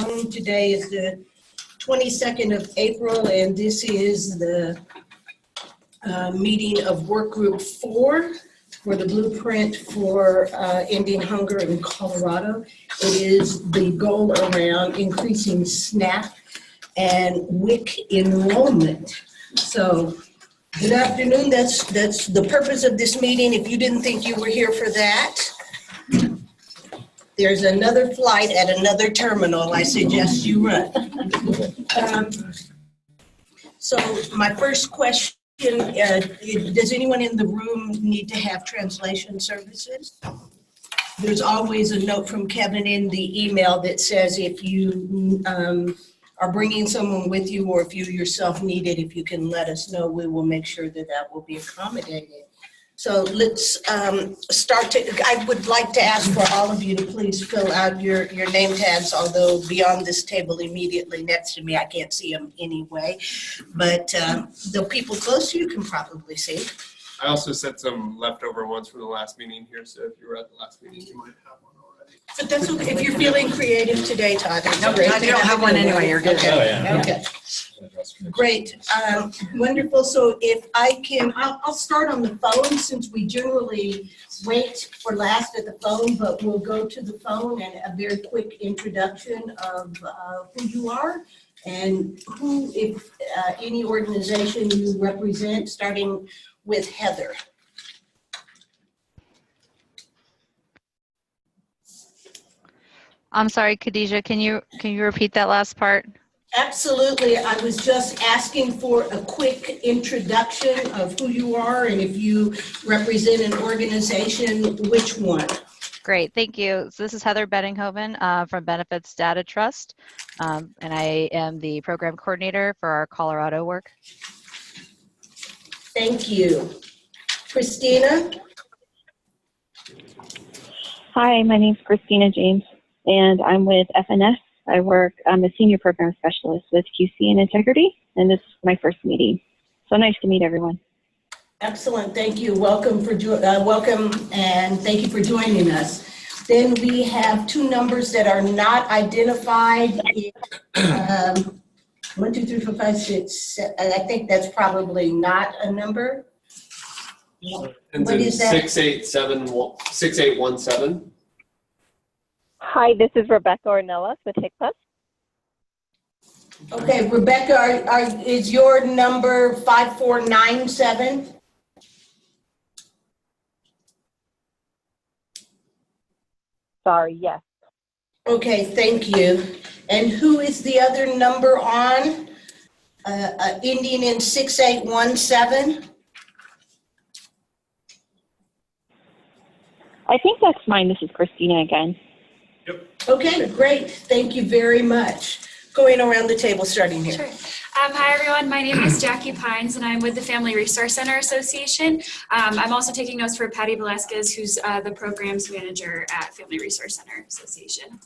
Today is the 22nd of April, and this is the meeting of Workgroup 4 for the blueprint for ending hunger in Colorado. It is the goal around increasing SNAP and WIC enrollment. So, good afternoon. That's the purpose of this meeting. If you didn't think you were here for that, there's another flight at another terminal. I suggest you run. So my first question, does anyone in the room need to have translation services? There's always a note from Kevin in the email that says if you are bringing someone with you, or if you yourself need it, if you can let us know, we will make sure that that will be accommodated. So let's start. I would like to ask for all of you to please fill out your name tags, although beyond this table immediately next to me, I can't see them anyway. But the people close to you can probably see. I also set some leftover ones from the last meeting here, so if you were at the last meeting, you might have one already. But that's okay. If you're feeling creative today, Todd. No, you don't have one anyway. You're good. Okay. Oh, yeah. Okay. Great. Wonderful. So if I can, I'll start on the phone, since we generally wait for last at the phone, but we'll go to the phone and a very quick introduction of who you are and who, if any organization you represent, starting with Heather. I'm sorry, Khadijah, can you repeat that last part? Absolutely. I was just asking for a quick introduction of who you are, and if you represent an organization, which one? Great, thank you. So this is Heather Beddinghoven from Benefits Data Trust, and I am the program coordinator for our Colorado work. Thank you. Christina? Hi, my name is Christina James, and I'm with FNS. I'm a senior program specialist with QC and Integrity, and this is my first meeting. So nice to meet everyone. Excellent, thank you. Welcome, and thank you for joining us. Then we have two numbers that are not identified. 1, 2, 3, 4, 5, 6, 7. I think that's probably not a number. And What is that? 6817. Hi, this is Rebecca Ornelas with HICPUS. Okay, Rebecca, is your number 5497? Sorry, yes. Okay, thank you. And who is the other number on, ending in 6817? I think that's mine. This is Christina again. Yep. Okay, great. Thank you very much. Going around the table, starting here. Sure. Hi, everyone. My name is Jackie Pines, and I'm with the Family Resource Center Association. I'm also taking notes for Patty Velasquez, who's the programs manager at Family Resource Center Association.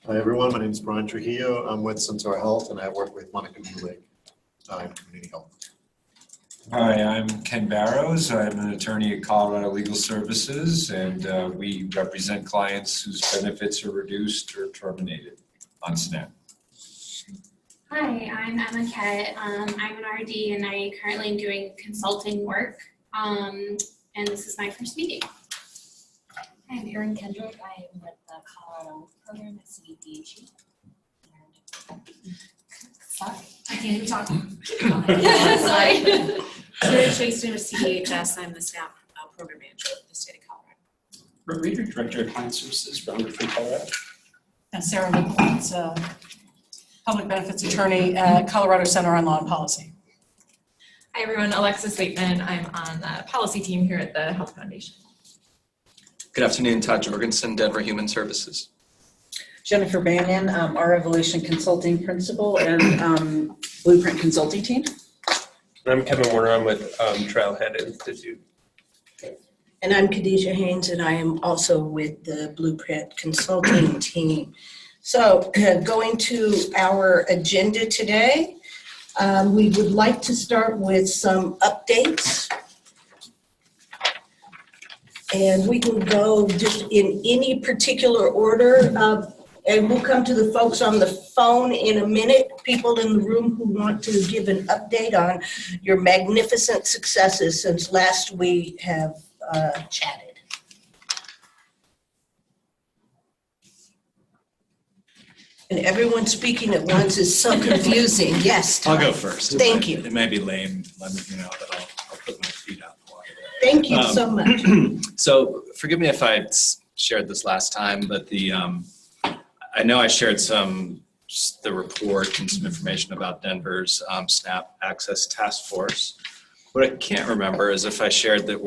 Hi, everyone. My name is Brian Trujillo. I'm with Centaur Health, and I work with Monica Newlake in Community Health. Hi, I'm Ken Barrows. I'm an attorney at Colorado Legal Services, and we represent clients whose benefits are reduced or terminated on SNAP. Hi, I'm Emma Kett. I'm an RD, and I currently am doing consulting work, and this is my first meeting. Hi, I'm Erin Kendrick. I am with the Colorado program at CDPHE. Sorry, I can't even talk. Sorry. Sarah Chaston with CDHS. I'm the SNAP program manager with the state of Colorado. Brett Reeder, Director of Client Services, Rounded for Colorado. And Sarah Nichols, Public Benefits Attorney at Colorado Center on Law and Policy. Hi, everyone. Alexis Waitman. I'm on the policy team here at the Health Foundation. Good afternoon. Todd Jorgensen, Denver Human Services. Jennifer Banyan, our Evolution Consulting Principal and Blueprint Consulting Team. And I'm Kevin Warner. I'm with Trailhead Institute. And I'm Khadijah Haynes, and I am also with the Blueprint Consulting Team. So going to our agenda today, we would like to start with some updates. And we can go just in any particular order. And we'll come to the folks on the phone in a minute, people in the room who want to give an update on your magnificent successes since last we have chatted. And everyone speaking at once is so confusing. Yes, I'll Todd. go first. Thank you. It may be lame, let me know, but I'll put my feet out. Thank you so much. So forgive me if I shared this last time, but I know I shared the report and some information about Denver's SNAP Access Task Force. What I can't remember is if I shared that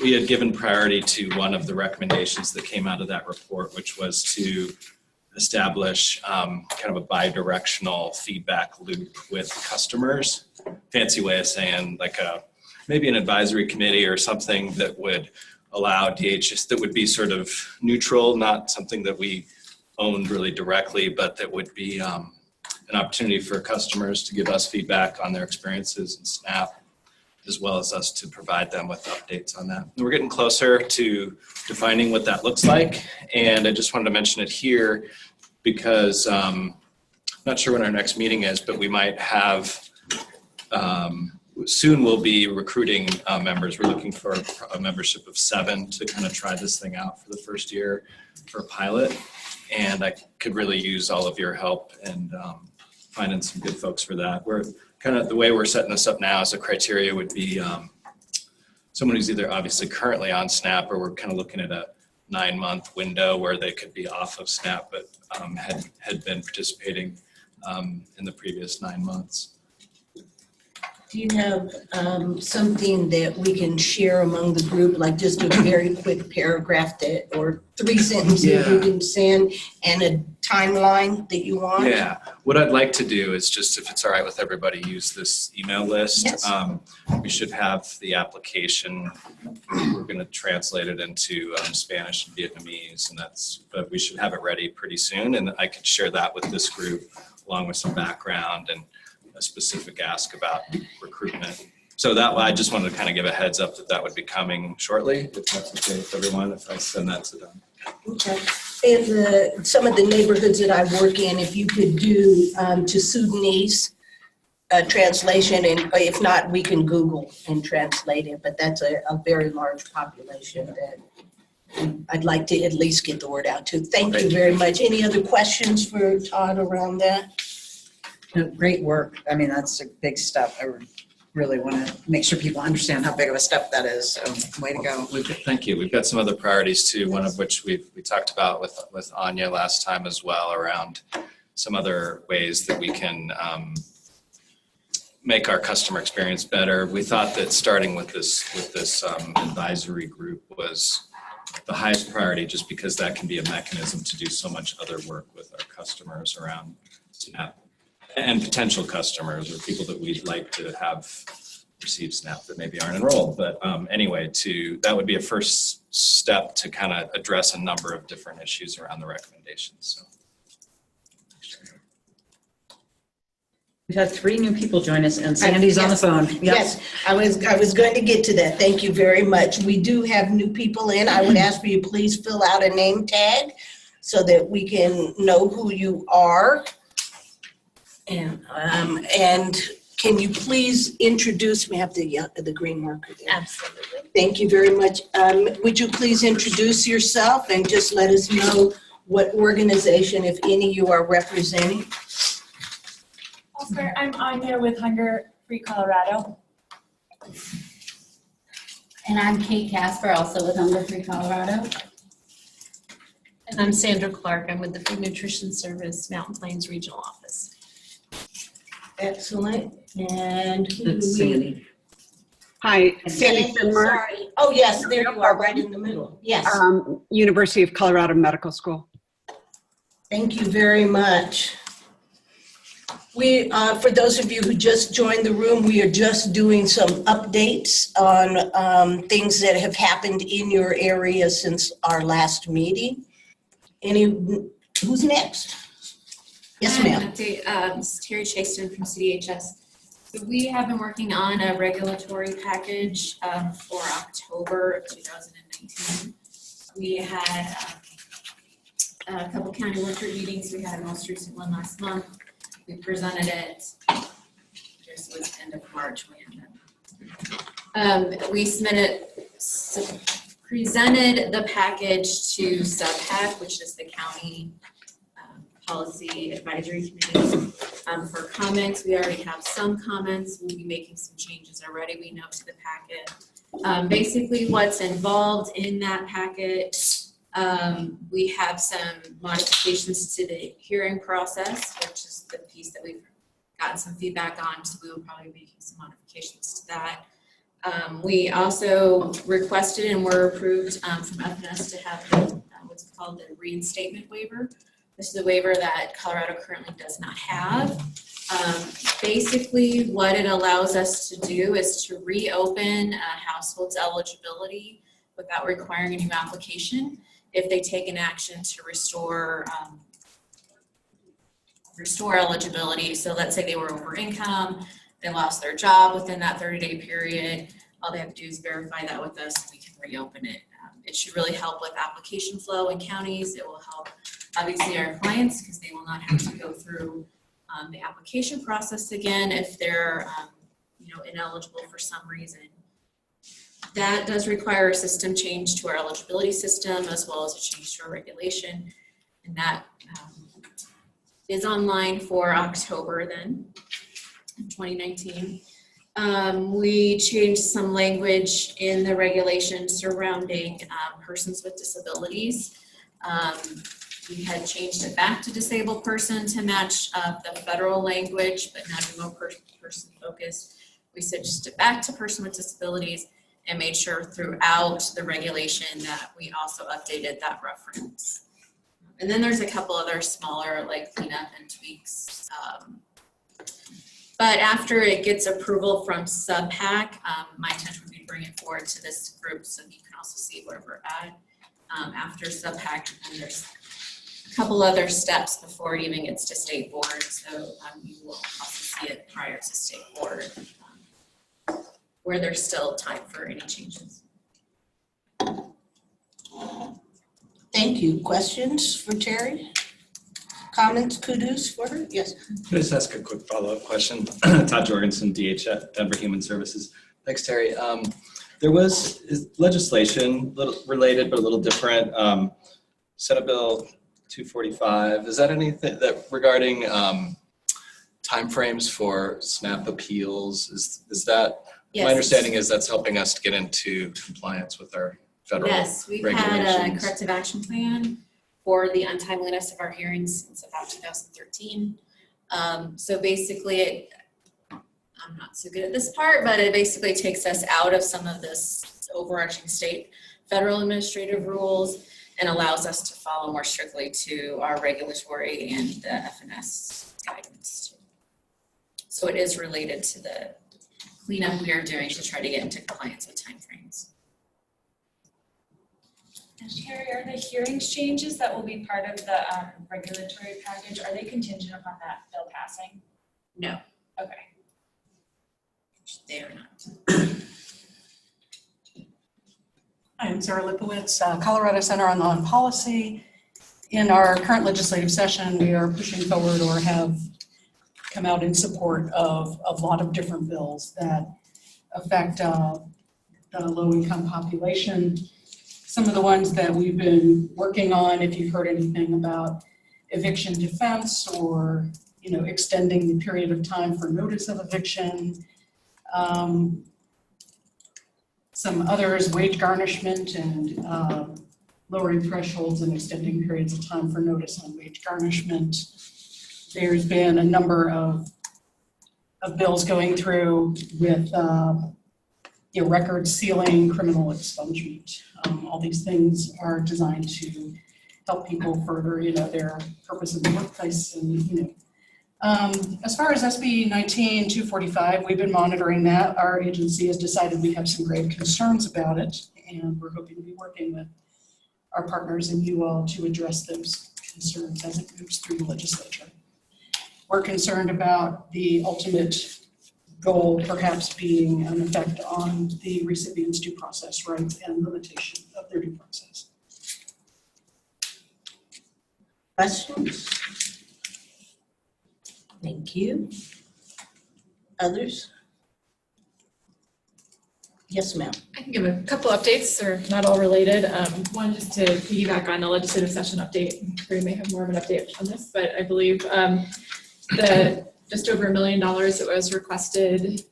we had given priority to one of the recommendations that came out of that report, which was to establish kind of a bi-directional feedback loop with customers. Fancy way of saying like maybe an advisory committee or something that would allow DHS, that would be sort of neutral, not something that we owned really directly, but that would be an opportunity for customers to give us feedback on their experiences in SNAP, as well as us to provide them with updates on that. And we're getting closer to defining what that looks like. And I just wanted to mention it here because I'm not sure when our next meeting is, but we might have, soon we'll be recruiting members. We're looking for a membership of 7 to kind of try this thing out for the first year for a pilot. And I could really use all of your help and finding some good folks for that. We're kind of, the way we're setting this up now as a criteria would be someone who's either obviously currently on SNAP, or we're kind of looking at a 9-month window where they could be off of SNAP, but had been participating in the previous 9 months. Do you have something that we can share among the group, like just a very quick paragraph or 3 sentences you can send and a timeline that you want? Yeah, what I'd like to do is just, if it's all right with everybody, use this email list. Yes. We should have the application. We're going to translate it into Spanish and Vietnamese, but we should have it ready pretty soon. And I could share that with this group along with some background and a specific ask about recruitment. So that I just wanted to kind of give a heads up that would be coming shortly, if that's okay with everyone, if I send that to them. Okay. In some of the neighborhoods that I work in, if you could do to Sudanese translation, and if not, we can Google and translate it, but that's a very large population that I'd like to at least get the word out to. Thank you very much. Any other questions for Todd around that? Great work. I mean, that's a big step. I really want to make sure people understand how big of a step that is. So way to go. Thank you. We've got some other priorities too, one of which we talked about with Anya last time as well, around some other ways that we can make our customer experience better. We thought that starting with this advisory group was the highest priority, just because that can be a mechanism to do so much other work with our customers around SNAP. And potential customers or people that we'd like to have receive SNAP that maybe aren't enrolled. But anyway, that would be a first step to kind of address a number of different issues around the recommendations. So. We've had 3 new people join us, and Sandy's on the phone. Yep. Yes, I was going to get to that. Thank you very much. We do have new people in. I would ask for you please fill out a name tag so that we can know who you are. And can you please introduce, we have the green marker there. Absolutely. Thank you very much. Would you please introduce yourself and just let us know what organization, if any, you are representing? Also, I'm Anya with Hunger Free Colorado. And I'm Kate Casper, also with Hunger Free Colorado. And I'm Sandra Clark. I'm with the Food Nutrition Service Mountain Plains Regional Office. Excellent. And Sandy. Hi, Sandy Finmer. Sorry. Oh, yes, there you are, right in the middle. Yes. University of Colorado Medical School. Thank you very much. We, for those of you who just joined the room, we are just doing some updates on things that have happened in your area since our last meeting. Who's next? Yes, ma'am. This is Terry Chaston from CDHS. So we have been working on a regulatory package for October of 2019. We had a couple county worker meetings. We had a most recent one last month. We presented it. This was end of March. We presented the package to SubPAC, which is the county policy advisory committee, for comments. We already have some comments. We'll be making some changes already, we know, to the packet. Basically what's involved in that packet, we have some modifications to the hearing process, which is the piece that we've gotten some feedback on, so we will probably be making some modifications to that. We also requested and were approved from FNS to have what's called the reinstatement waiver. This is a waiver that Colorado currently does not have. Basically, what it allows us to do is to reopen a household's eligibility without requiring a new application if they take an action to restore eligibility. So let's say they were over income, they lost their job within that 30-day period. All they have to do is verify that with us and we can reopen it. It should really help with application flow in counties. It will help, obviously, our clients because they will not have to go through the application process again if they're ineligible for some reason. That does require a system change to our eligibility system as well as a change to our regulation, and that is online for October then, 2019. We changed some language in the regulation surrounding persons with disabilities. We had changed it back to disabled person to match the federal language, but now to more person focused. We switched it back to person with disabilities and made sure throughout the regulation that we also updated that reference. And then there's a couple other smaller like cleanup and tweaks. But after it gets approval from SubPAC, my intention would be to bring it forward to this group so you can also see where we're at. After SubPAC, and there's a couple other steps before it even gets to state board. So you will also see it prior to state board where there's still time for any changes. Thank you. Questions for Terry? Comments, kudos for her? Yes. Can I just ask a quick follow-up question? Todd Jorgensen, DHF, Denver Human Services. Thanks, Terry. There was legislation related but a little different. Senate Bill 245. Is that anything that regarding timeframes for SNAP appeals? Is that, yes. My understanding is that's helping us to get into compliance with our federal regulations. Yes, we've had a corrective action plan for the untimeliness of our hearings since about 2013. So basically, I'm not so good at this part, but it basically takes us out of some of this overarching state federal administrative rules and allows us to follow more strictly to our regulatory and the FNS guidance. So it is related to the cleanup we are doing to try to get into compliance with timeframes. And Terry, are the hearings changes that will be part of the regulatory package, are they contingent upon that bill passing? No. Okay. They are not. Hi, I'm Sarah Lipowitz, Colorado Center on Law and Policy. In our current legislative session, we are pushing forward or have come out in support of a lot of different bills that affect the low-income population. Some of the ones that we've been working on, if you've heard anything about eviction defense or extending the period of time for notice of eviction. Some others, wage garnishment and lowering thresholds and extending periods of time for notice on wage garnishment. There's been a number of bills going through with record sealing, criminal expungement. All these things are designed to help people further, their purpose in the workplace. And as far as SB 19-245, we've been monitoring that. Our agency has decided we have some grave concerns about it, and we're hoping to be working with our partners and you all to address those concerns as it moves through the legislature. We're concerned about the ultimate goal perhaps being an effect on the recipient's due process rights and limitation of their due process. Questions? Thank you. Others? Yes, ma'am. I can give a couple updates, they're not all related. One, just to piggyback on the legislative session update. Barry may have more of an update on this, but I believe the just over $1 million that was requested,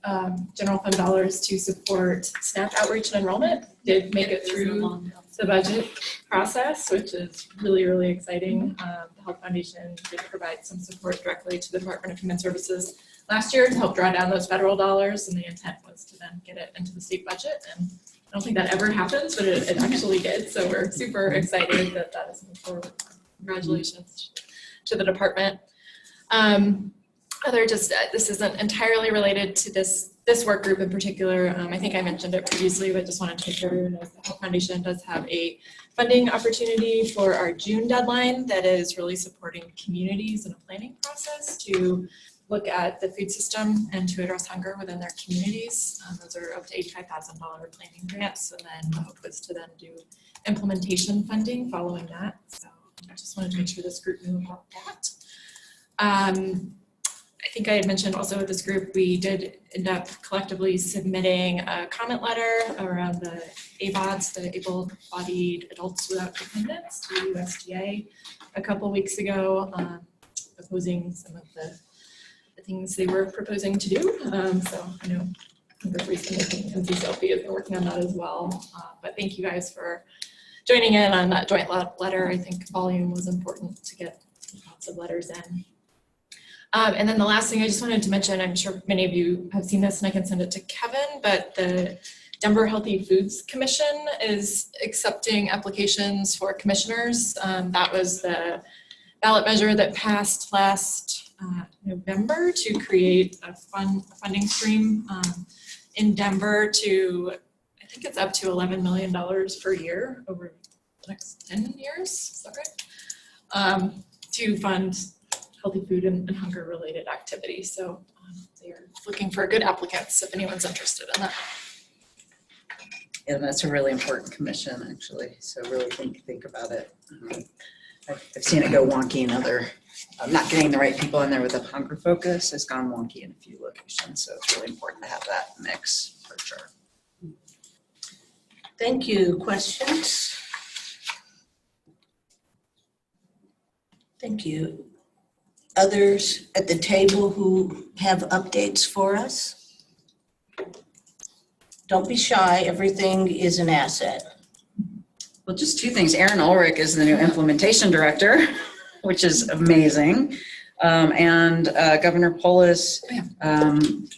general fund dollars to support SNAP outreach and enrollment did make it through the budget process, which is really, really exciting. The Health Foundation did provide some support directly to the Department of Human Services last year to help draw down those federal dollars, and the intent was to then get it into the state budget. And I don't think that ever happens, but it actually did. So we're super excited that that is moved forward. Congratulations to the department. This isn't entirely related to this work group in particular. I think I mentioned it previously, but just wanted to make sure everyone knows the Health Foundation does have a funding opportunity for our June deadline that is really supporting communities in a planning process to look at the food system and to address hunger within their communities. Those are up to $85,000 planning grants, and then the hope was to then do implementation funding following that. So I just wanted to make sure this group knew about that. I think I had mentioned also with this group, we did end up collectively submitting a comment letter around the ABODs, the able-bodied adults without dependents, to USDA a couple weeks ago, opposing some of the things they were proposing to do. So I know Hunger Free and NCCLP has been working on that as well. But thank you guys for joining in on that joint letter. I think volume was important to get lots of letters in. And then the last thing I just wanted to mention, I'm sure many of you have seen this and I can send it to Kevin, but the Denver Healthy Foods Commission is accepting applications for commissioners. That was the ballot measure that passed last November to create a funding stream in Denver to, I think it's up to $11 million per year over the next 10 years, is that right? To fund healthy food and hunger related activities. So they're looking for good applicants if anyone's interested in that. Yeah, that's a really important commission actually. So really think about it. I've seen it go wonky in other, not getting the right people in there with a hunger focus has gone wonky in a few locations. So it's really important to have that mix for sure. Thank you. Questions? Thank you. Others at the table who have updates for us? Don't be shy. Everything is an asset. Well, just two things. Aaron Ulrich is the new implementation director, which is amazing. And Governor Polis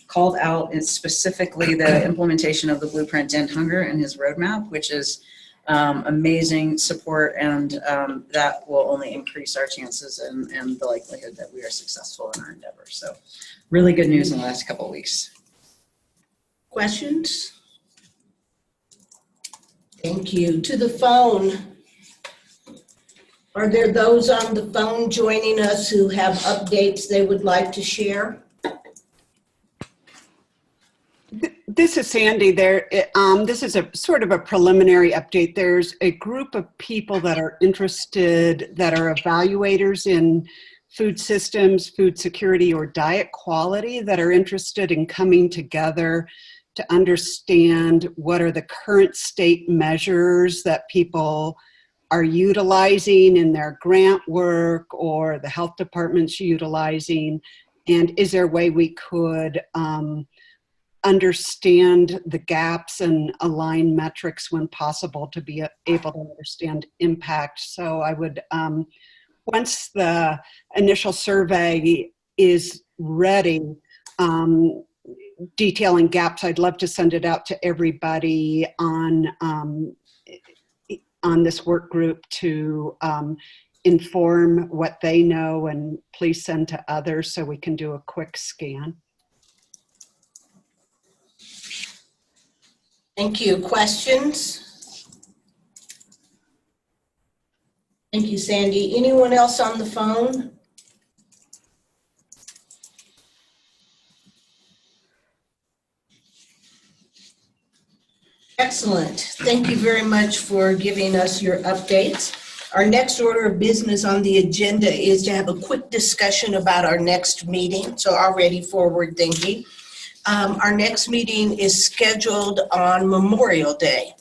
called out specifically the implementation of the Blueprint to End Hunger in his roadmap, which is amazing support, and that will only increase our chances and the likelihood that we are successful in our endeavor. So really good news in the last couple of weeks. Questions? Thank you. To the phone. Are there those on the phone joining us who have updates they would like to share? This is Sandy. This is a sort of a preliminary update. There's a group of people that are interested, that are evaluators in food systems, food security, or diet quality, that are interested in coming together to understand what are the current state measures that people are utilizing in their grant work or the health department's utilizing, and is there a way we could understand the gaps and align metrics when possible to be able to understand impact. So I would, once the initial survey is ready, detailing gaps, I'd love to send it out to everybody on this work group to inform what they know, and please send to others so we can do a quick scan. Thank you. Questions? Thank you, Sandy. Anyone else on the phone? Excellent. Thank you very much for giving us your updates. Our next order of business on the agenda is to have a quick discussion about our next meeting, so already forward thinking. Our next meeting is scheduled on Memorial Day.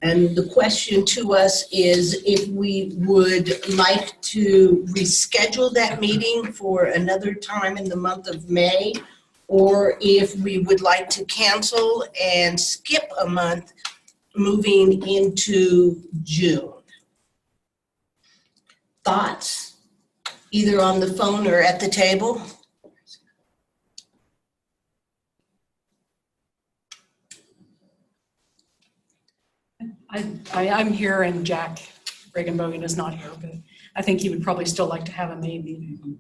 And the question to us is if we would like to reschedule that meeting for another time in the month of May, or if we would like to cancel and skip a month moving into June. Thoughts, either on the phone or at the table? I'm here and Jack Regenbogen is not here, but I think he would probably still like to have a May meeting.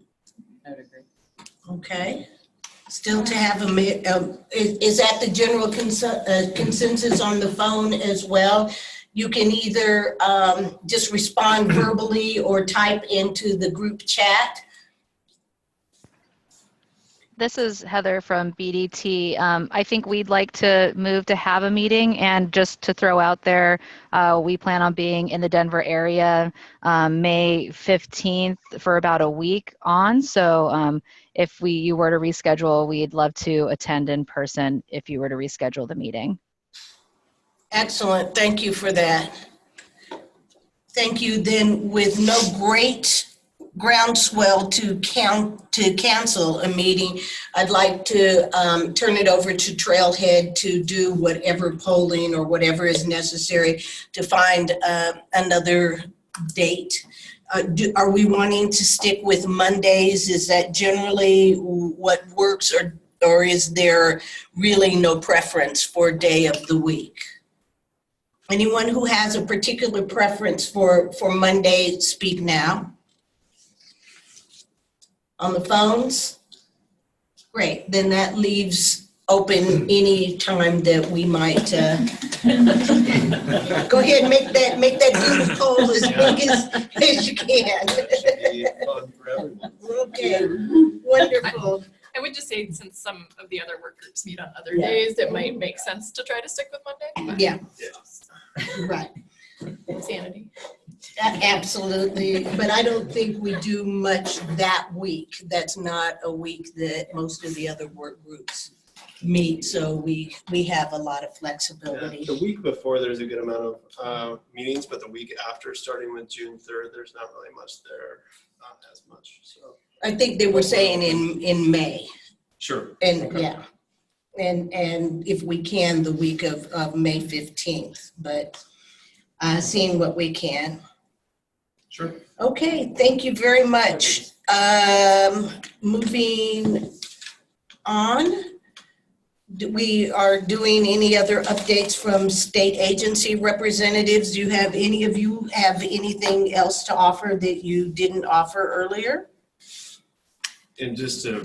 I would agree. Okay. Still to have is that the general consensus on the phone as well? You can either just respond verbally or type into the group chat. This is Heather from BDT. I think we'd like to move to have a meeting, and just to throw out there, we plan on being in the Denver area May 15th for about a week on. So if you were to reschedule, we'd love to attend in person if you were to reschedule the meeting. Excellent, thank you for that. Thank you. Then with no great groundswell to cancel a meeting, I'd like to turn it over to Trailhead to do whatever polling or whatever is necessary to find another date. Are we wanting to stick with Mondays? Is that generally what works, or is there really no preference for day of the week? Anyone who has a particular preference for Monday, speak now. On the phones? Great, then that leaves open any time that we might go ahead and make that Google poll as big as you can. Okay, wonderful. I would just say, since some of the other work groups meet on other Yeah. days, it might make sense to try to stick with Monday. Yeah. Right. Sanity. Absolutely, but I don't think we do much that week. That's not a week that most of the other work groups meet, so we have a lot of flexibility. Yeah, the week before, there's a good amount of meetings, but the week after, starting with June 3rd, there's not really much there, not as much, so. I think they were saying in May. Sure. And Okay. yeah, and if we can, the week of May 15th, but seeing what we can. Sure. Okay, thank you very much. Moving on. We are doing any other updates from state agency representatives. Do you have any of you have anything else to offer that you didn't offer earlier? And just to,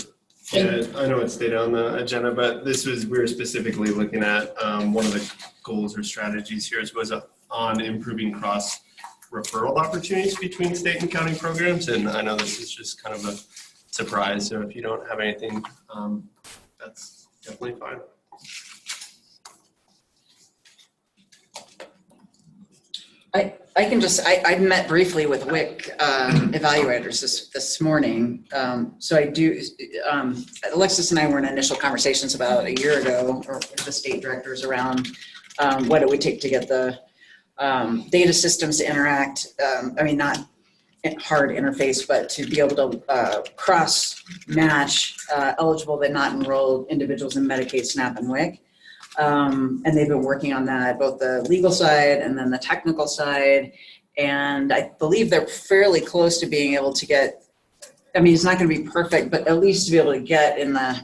yeah, I know it stayed on the agenda, but we were specifically looking at one of the goals or strategies here was on improving cross referral opportunities between state and county programs. And I know this is just kind of a surprise. So if you don't have anything, that's definitely fine. I can just, I met briefly with WIC evaluators this morning. So I do, Alexis and I were in initial conversations about a year ago, or the state directors, around what it would take to get the data systems to interact. I mean, not hard interface, but to be able to cross-match eligible but not enrolled individuals in Medicaid, SNAP, and WIC. And they've been working on that, both the legal side and then the technical side. And I believe they're fairly close to being able to get, I mean, it's not going to be perfect, but at least to be able to get in the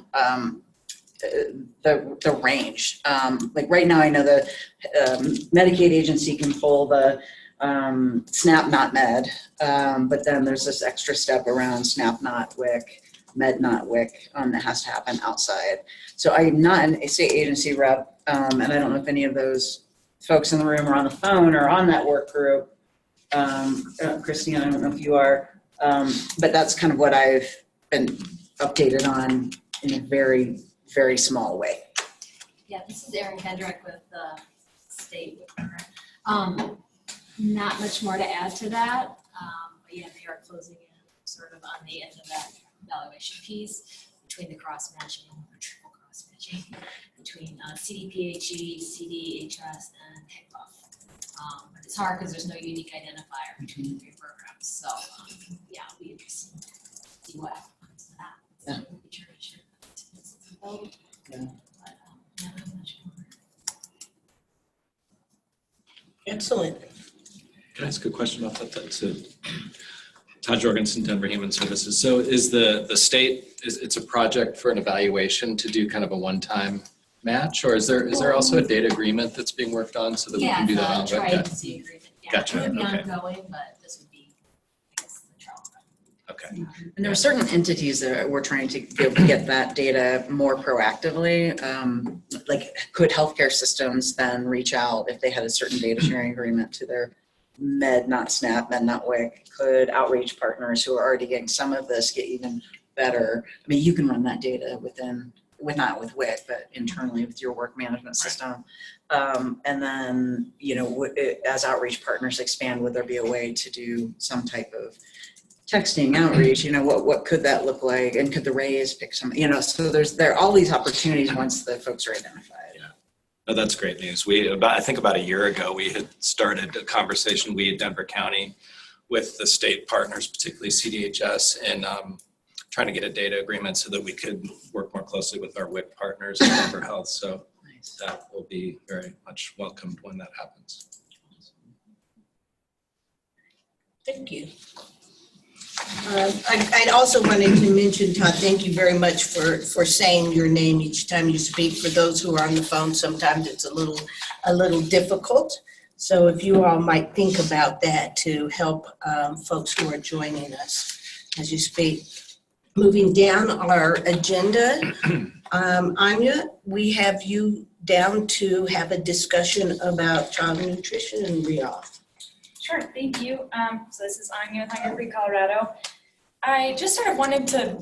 range. Like right now, I know the Medicaid agency can pull the SNAP not med, but then there's this extra step around SNAP not WIC, med not WIC that has to happen outside. So I'm not a state agency rep, and I don't know if any of those folks in the room are on the phone or on that work group. Christine, I don't know if you are, but that's kind of what I've been updated on in a very, very small way. Yeah, this is Erin Kendrick with the state. Not much more to add to that. But yeah, they are closing in sort of on the end of that evaluation piece between the cross-matching or triple cross-matching between CDPHE, CDHS, and HICBUF. But it's hard because there's no unique identifier between the three programs. So yeah, we just see what happens to that. Yeah. Excellent. Can I ask a question about that? So, Todd Jorgensen, Denver Human Services. So is the state, it's a project for an evaluation to do kind of a one-time match, or is there also a data agreement that's being worked on so that we can do that on? Yeah, tri-agency agreement. Yeah, Gotcha. It would be Okay. ongoing, but this would be, I guess, the trial. Okay. And there are certain entities that we're trying to be able to get that data more proactively. Like could healthcare systems then reach out if they had a certain data sharing agreement to their Med, not SNAP, Med, not WIC? Could outreach partners who are already getting some of this get even better? I mean, you can run that data not with WIC, but internally with your work management system. And then, as outreach partners expand, would there be a way to do some type of texting outreach? What could that look like? And could the Rays pick some, so there are all these opportunities once the folks are identified. Oh, that's great news. I think about a year ago, we had started a conversation, we at Denver County, with the state partners, particularly CDHS, and trying to get a data agreement so that we could work more closely with our WIC partners in Denver Health. So that will be very much welcomed when that happens. Thank you. I'd also wanted to mention, Todd, thank you very much for saying your name each time you speak. For those who are on the phone, sometimes it's a little difficult. So if you all might think about that to help folks who are joining us as you speak. Moving down our agenda, Anya, we have you down to have a discussion about child nutrition and reauth. Sure, thank you. So this is Anya with Hunger Free Colorado. I just sort of wanted to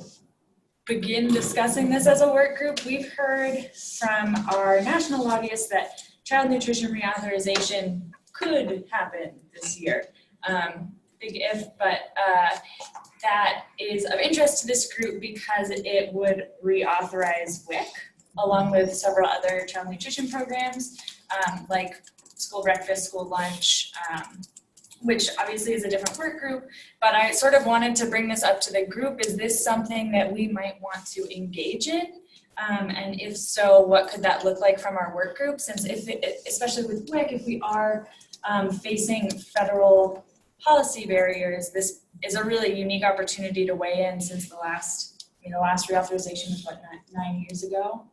begin discussing this as a work group. We've heard from our national lobbyists that child nutrition reauthorization could happen this year. Big if, but that is of interest to this group because it would reauthorize WIC along with several other child nutrition programs like school breakfast, school lunch, which obviously is a different work group, but I sort of wanted to bring this up to the group. Is this something that we might want to engage in? And if so, what could that look like from our work group? Since especially with WIC, if we are facing federal policy barriers, this is a really unique opportunity to weigh in since the last reauthorization was 9 years ago.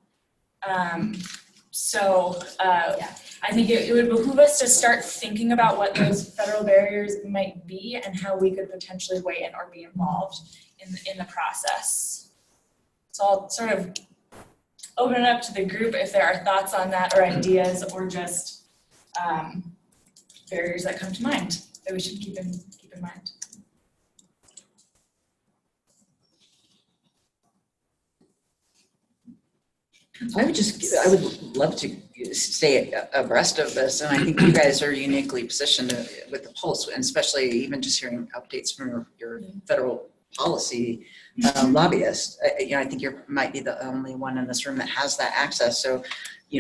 I think it would behoove us to start thinking about what those federal barriers might be and how we could potentially weigh in or be involved in the process. So I'll sort of open it up to the group if there are thoughts on that or ideas or just barriers that come to mind that we should keep in mind. I would love to stay abreast of this, and I think you guys are uniquely positioned with the pulse, and especially even just hearing updates from your federal policy lobbyist. I think you might be the only one in this room that has that access. So,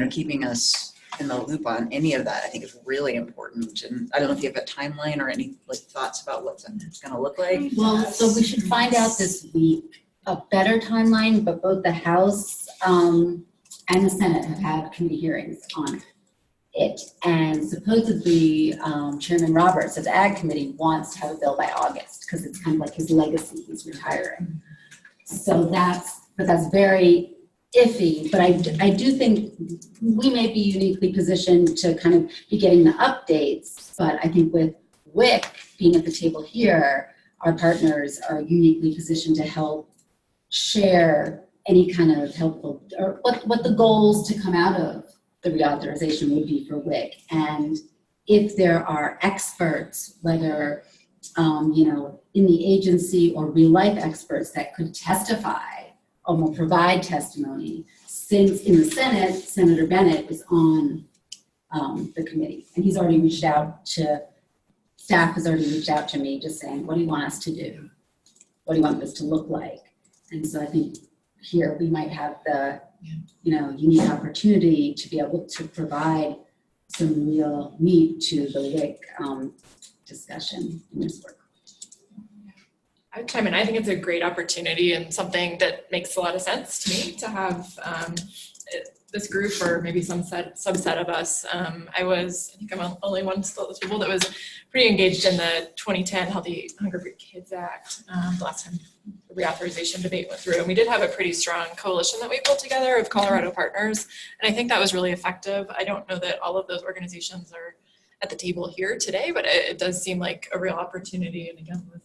keeping us in the loop on any of that, I think is really important. And I don't know if you have a timeline or any thoughts about what it's going to look like. Well, so we should find out this week a better timeline, but both the House and the Senate have had committee hearings on it. And supposedly Chairman Roberts of the Ag Committee wants to have a bill by August because it's kind of like his legacy, he's retiring. So that's very iffy, but I do think we may be uniquely positioned to kind of be getting the updates, but I think with WIC being at the table here, our partners are uniquely positioned to help share any kind of helpful, or what the goals to come out of the reauthorization would be for WIC. And if there are experts, whether in the agency or real life experts that could testify or will provide testimony, since in the Senate, Senator Bennett is on the committee, and he's already reached out to staff has already reached out to me just saying, what do you want us to do? What do you want this to look like? And so I think here we might have the, unique opportunity to be able to provide some real meat to the WIC discussion in this work. I would chime in. I think it's a great opportunity and something that makes a lot of sense to me to have this group or maybe some subset of us. I think I'm only one still at the table that was pretty engaged in the 2010 Healthy Hunger-Free Kids Act, the last time the reauthorization debate went through. And we did have a pretty strong coalition that we pulled together of Colorado partners. And I think that was really effective. I don't know that all of those organizations are at the table here today, but it does seem like a real opportunity. And again, with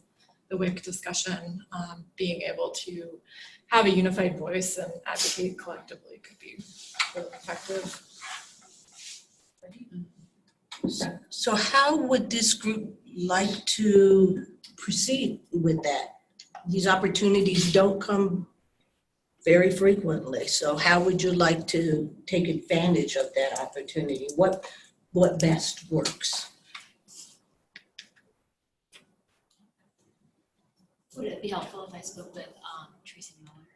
the WIC discussion, being able to have a unified voice and advocate collectively could be really effective. So how would this group like to proceed with that? These opportunities don't come very frequently. So how would you like to take advantage of that opportunity? What best works? Would it be helpful if I spoke with Tracy Miller,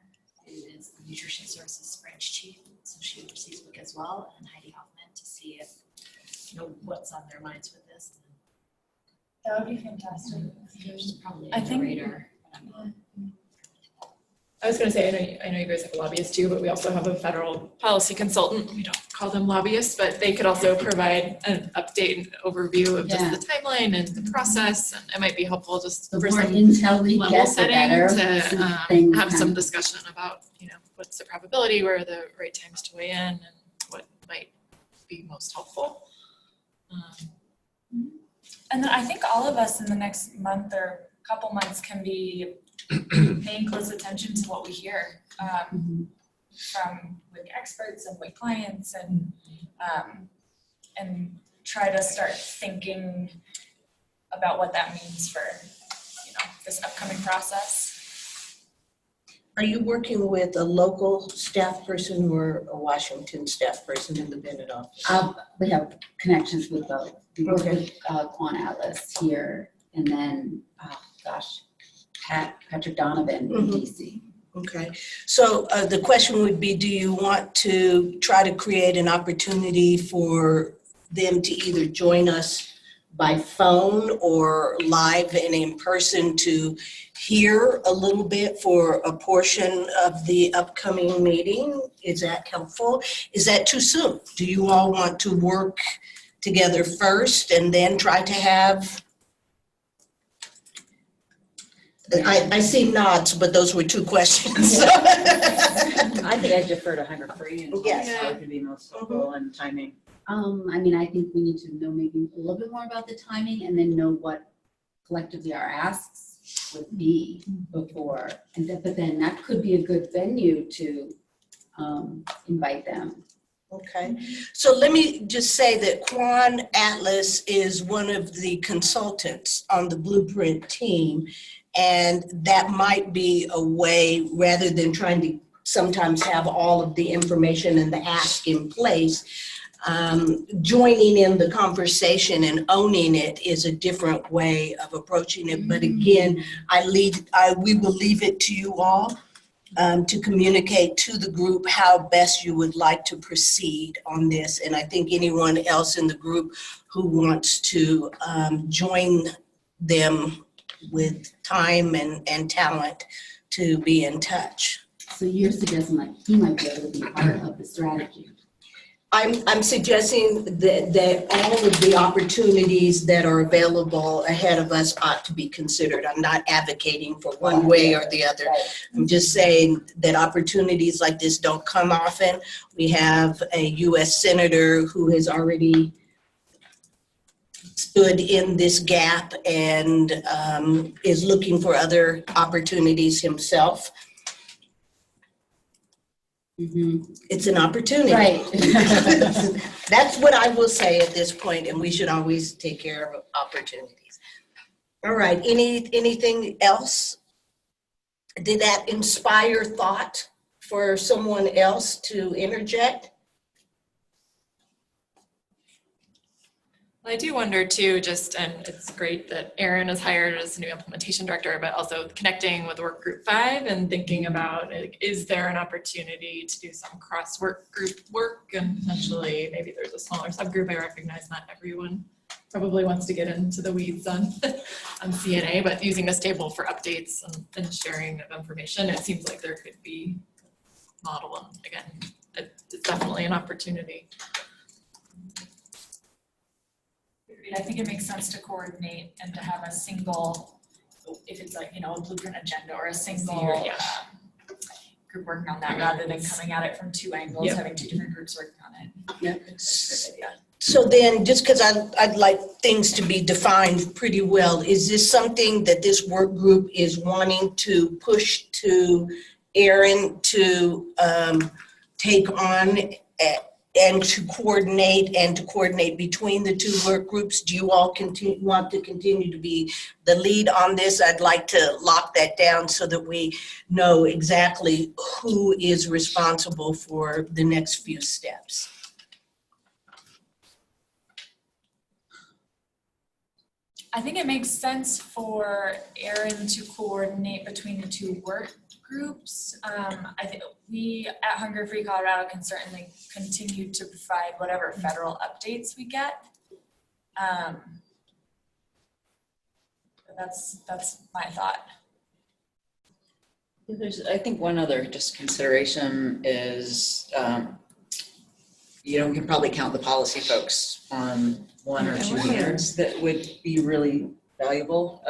who is the Nutrition Services Branch Chief, so she oversees WIC as well, and Heidi Hoffman to see if what's on their minds with this. That would be fantastic. She's probably I on the think- radar. I was going to say, I know you guys have a lobbyist too, but we also have a federal policy consultant. We don't call them lobbyists, but they could also provide an update and overview of just the timeline and the process. And it might be helpful just The for more some intel we level get, the setting better. to have some discussion about, what's the probability, where are the right times to weigh in, and what might be most helpful. And then I think all of us in the next month or couple months can be paying close attention to what we hear from WIC experts and WIC clients, and try to start thinking about what that means for this upcoming process. Are you working with a local staff person or a Washington staff person in the Bennett office? We have connections with both. We work Okay. with Quan Atlas here, and then, Patrick Donovan in DC. Okay, so the question would be, do you want to try to create an opportunity for them to either join us by phone or live and in person to hear a little bit for a portion of the upcoming meeting? Is that helpful? Is that too soon? Do you all want to work together first and then try to have? I see nods, but those were two questions. I think I defer to Hunger-Free and how it could be most helpful and timing. I think we need to know maybe a little bit more about the timing and then know what collectively our asks would be before. But then that could be a good venue to invite them. Okay, so let me just say that Quan Atlas is one of the consultants on the Blueprint team, and that might be a way, rather than trying to sometimes have all of the information and the ask in place, joining in the conversation and owning it is a different way of approaching it. But again, we will leave it to you all to communicate to the group how best you would like to proceed on this. And I think anyone else in the group who wants to join them with time and talent to be in touch. So you're suggesting like he might be able to be part of the strategy? I'm suggesting that all of the opportunities that are available ahead of us ought to be considered. I'm not advocating for one way or the other. I'm just saying that opportunities like this don't come often. We have a U.S. Senator who has already stood in this gap and is looking for other opportunities himself. It's an opportunity. Right. That's what I will say at this point, and we should always take care of opportunities. All right, anything else? Did that inspire thought for someone else to interject? I do wonder too, and it's great that Erin is hired as new implementation director, but also connecting with Workgroup 5 and thinking about, like, is there an opportunity to do some cross work group work, and potentially maybe there's a smaller subgroup. I recognize not everyone probably wants to get into the weeds on CNA, but using this table for updates and sharing of information, it seems like there could be model, and again, it's definitely an opportunity. I think it makes sense to coordinate and to have a single, if it's like, a blueprint agenda or a single group working on that, rather than coming at it from two angles, having two different groups working on it. Yeah. So then, just because I'd like things to be defined pretty well, is this something that this work group is wanting to push to Erin to take on and to coordinate between the two work groups? Do you all want to continue to be the lead on this? I'd like to lock that down so that we know exactly who is responsible for the next few steps. I think it makes sense for Erin to coordinate between the two work groups. I think we at Hunger Free Colorado can certainly continue to provide whatever federal updates we get. That's my thought. There's, I think, one other just consideration is, we can probably count the policy folks on one or two hands that would be really valuable.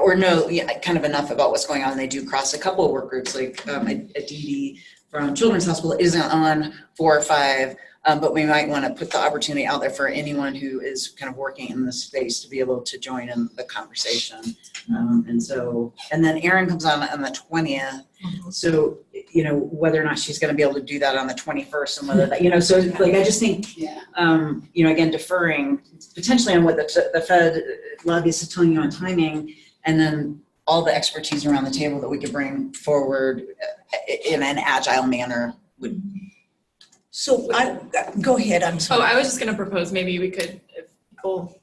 Or know kind of enough about what's going on. They do cross a couple of work groups, like Aditi from Children's Hospital isn't on 4 or 5, but we might want to put the opportunity out there for anyone who is kind of working in this space to be able to join in the conversation. And then Erin comes on the 20th. So, whether or not she's going to be able to do that on the 21st, and whether that, so like, I just think, again, deferring potentially on what the Fed lobbyist is telling you on timing, and then all the expertise around the table that we could bring forward in an agile manner would. So go ahead, I'm sorry. Oh, I was just going to propose maybe we could, if people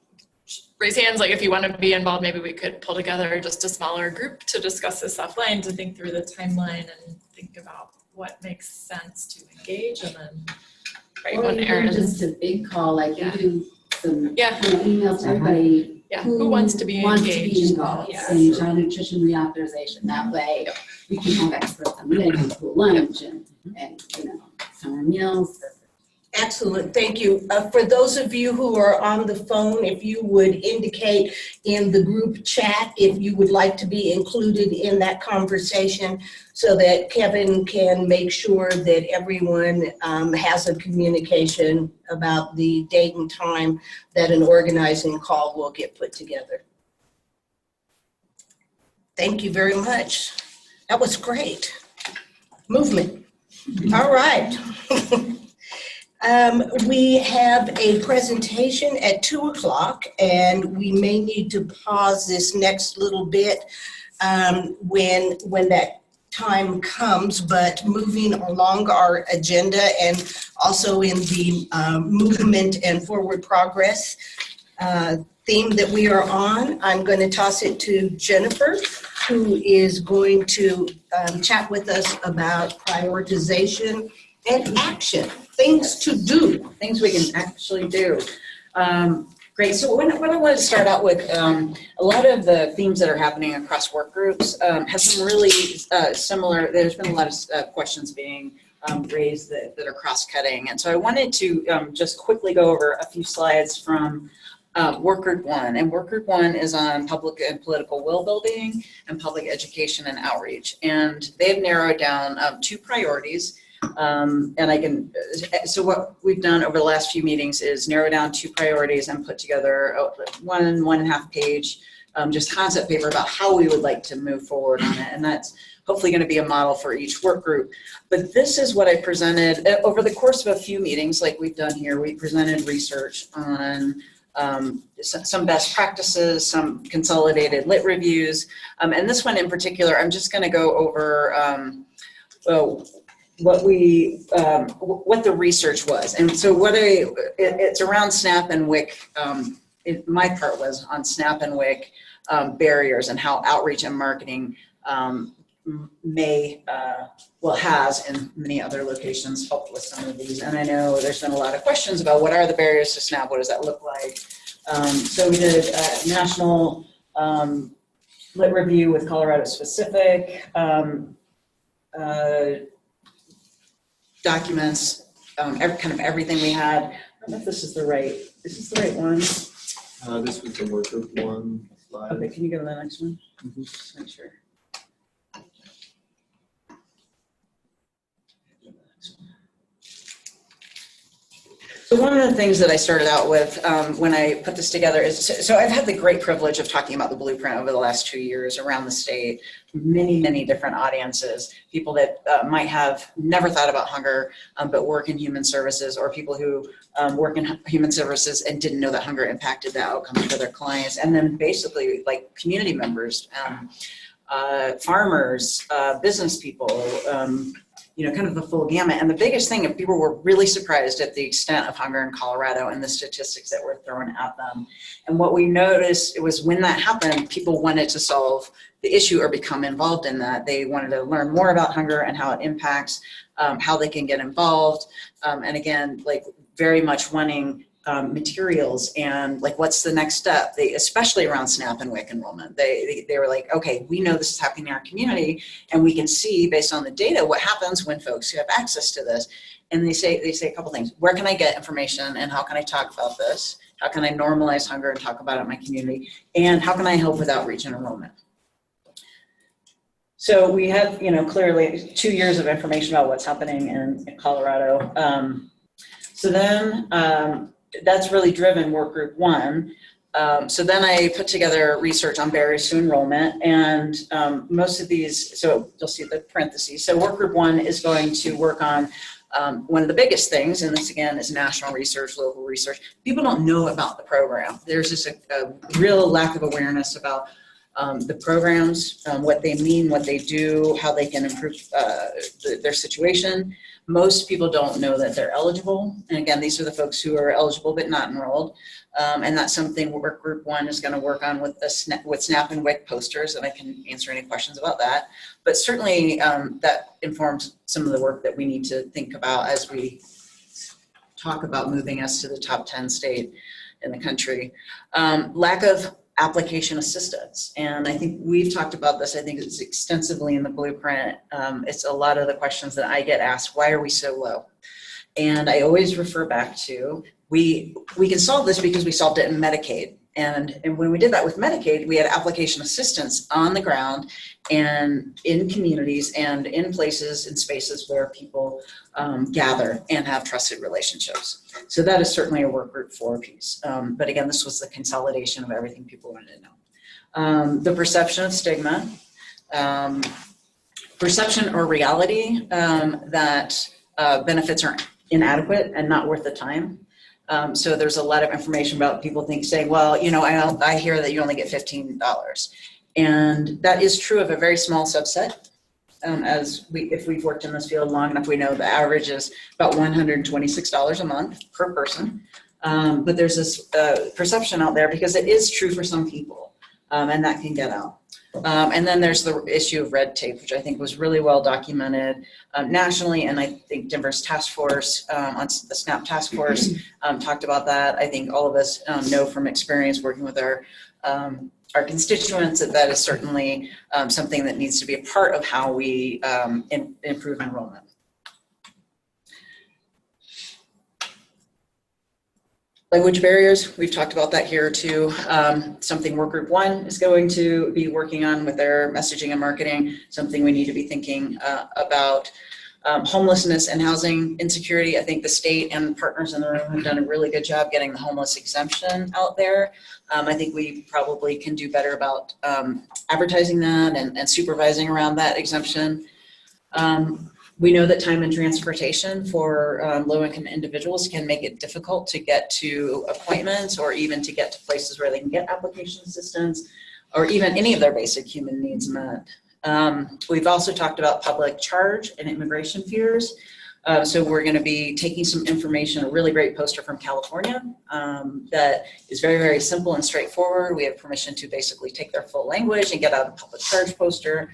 raise hands, like if you want to be involved, maybe we could pull together just a smaller group to discuss this offline, to think through the timeline and think about what makes sense to engage, and then or even just a big call, like you do some emails to everybody who wants to be engaged. Involved. Saying child nutrition reauthorization. That way we can have experts on the school lunch and summer meals. Excellent, thank you. For those of you who are on the phone, if you would indicate in the group chat if you would like to be included in that conversation, so that Kevin can make sure that everyone has a communication about the date and time that an organizing call will get put together. Thank you very much. That was great. Movement. All right. We have a presentation at 2 o'clock, and we may need to pause this next little bit when that time comes, but moving along our agenda and also in the movement and forward progress theme that we are on, I'm going to toss it to Jennifer, who is going to chat with us about prioritization and action, things to do. Things we can actually do. Great, so what I wanted to start out with, a lot of the themes that are happening across work groups have some really similar, there's been a lot of questions being raised that are cross-cutting. And so I wanted to just quickly go over a few slides from Workgroup 1. And Workgroup 1 is on public and political will building and public education and outreach. And they've narrowed down 2 priorities. And I can, so what we've done over the last few meetings is narrow down 2 priorities and put together 1.5 page just concept paper about how we would like to move forward on it. And that's hopefully going to be a model for each work group. But this is what I presented over the course of a few meetings like we've done here. We presented research on some best practices, some consolidated lit reviews. And this one in particular, I'm just going to go over what the research was. And so it's around SNAP and WIC. My part was on SNAP and WIC barriers and how outreach and marketing has in many other locations helped with some of these. And I know there's been a lot of questions about what are the barriers to SNAP, what does that look like? So we did a national lit review with Colorado specific documents, kind of everything we had. I don't know if this is the right one? This was the Workgroup one slide. Okay, can you go to the next one? Just make sure. So one of the things that I started out with when I put this together is, so I've had the great privilege of talking about the blueprint over the last 2 years around the state, many different audiences, people that might have never thought about hunger but work in human services, or people who work in human services and didn't know that hunger impacted the outcomes for their clients, and then basically like community members, farmers, business people, kind of the full gamut. And the biggest thing, if people were really surprised at the extent of hunger in Colorado and the statistics that were thrown at them. And what we noticed, it was when that happened, people wanted to solve the issue or become involved in that. They wanted to learn more about hunger and how it impacts, how they can get involved. And again, like very much wanting materials and like what's the next step. They, especially around SNAP and WIC enrollment, they were like, okay, we know this is happening in our community and we can see based on the data what happens when folks have access to this. And they say a couple things. Where can I get information and how can I talk about this? How can I normalize hunger and talk about it in my community? And how can I help with outreach and enrollment? So we have, clearly 2 years of information about what's happening in Colorado. So then that's really driven Workgroup 1. So then I put together research on barriers to enrollment, and most of these, so you'll see the parentheses. So Workgroup 1 is going to work on one of the biggest things, and this again is national research, local research. People don't know about the program. There's just a real lack of awareness about the programs, what they mean, what they do, how they can improve their situation. Most people don't know that they're eligible. And again, these are the folks who are eligible but not enrolled. And that's something Workgroup 1 is going to work on with SNAP and WIC posters, and I can answer any questions about that. But certainly that informs some of the work that we need to think about as we talk about moving us to the top 10 state in the country. Lack of application assistance. And I think we've talked about this, I think it's extensively in the blueprint. It's a lot of the questions that I get asked, why are we so low? And I always refer back to, we can solve this because we solved it in Medicaid. And when we did that with Medicaid, we had application assistance on the ground and in communities and in places and spaces where people gather and have trusted relationships. So that is certainly a Workgroup 4 piece. But again, this was the consolidation of everything people wanted to know. The perception of stigma, perception or reality that benefits are inadequate and not worth the time. So there's a lot of information about people saying, well, I hear that you only get $15. And that is true of a very small subset. If we've worked in this field long enough, we know the average is about $126 a month per person. But there's this perception out there because it is true for some people, and that can get out. And then there's the issue of red tape, which I think was really well documented nationally, and I think Denver's task force, on the SNAP task force, talked about that. I think all of us know from experience working with our constituents that is certainly something that needs to be a part of how we improve enrollment. Language barriers, we've talked about that here too. Something Workgroup 1 is going to be working on with their messaging and marketing, something we need to be thinking about. Homelessness and housing insecurity, I think the state and partners in the room have done a really good job getting the homeless exemption out there. I think we probably can do better about advertising that and supervising around that exemption. We know that time and transportation for low-income individuals can make it difficult to get to appointments or even to get to places where they can get application assistance or even any of their basic human needs met. We've also talked about public charge and immigration fears. So we're going to be taking some information, a really great poster from California that is very, very simple and straightforward. We have permission to basically take their full language and get out a public charge poster.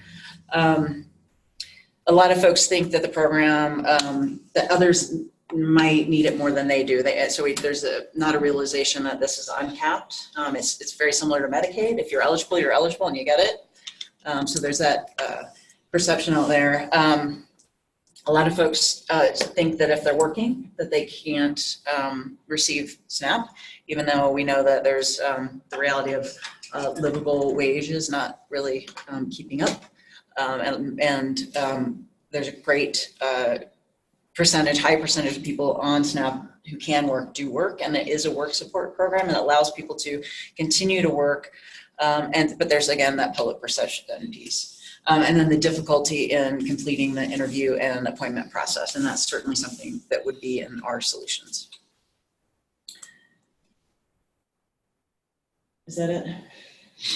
A lot of folks think that the program, that others might need it more than they do. There's not a realization that this is uncapped. It's very similar to Medicaid. If you're eligible and you get it. So there's that perception out there. A lot of folks think that if they're working, that they can't receive SNAP, even though we know that there's the reality of livable wages not really keeping up. There's a great high percentage of people on SNAP who can work, do work, and it is a work support program and it allows people to continue to work. But there's, again, that public perception piece. And then the difficulty in completing the interview and appointment process, and that's certainly something that would be in our solutions. Is that it?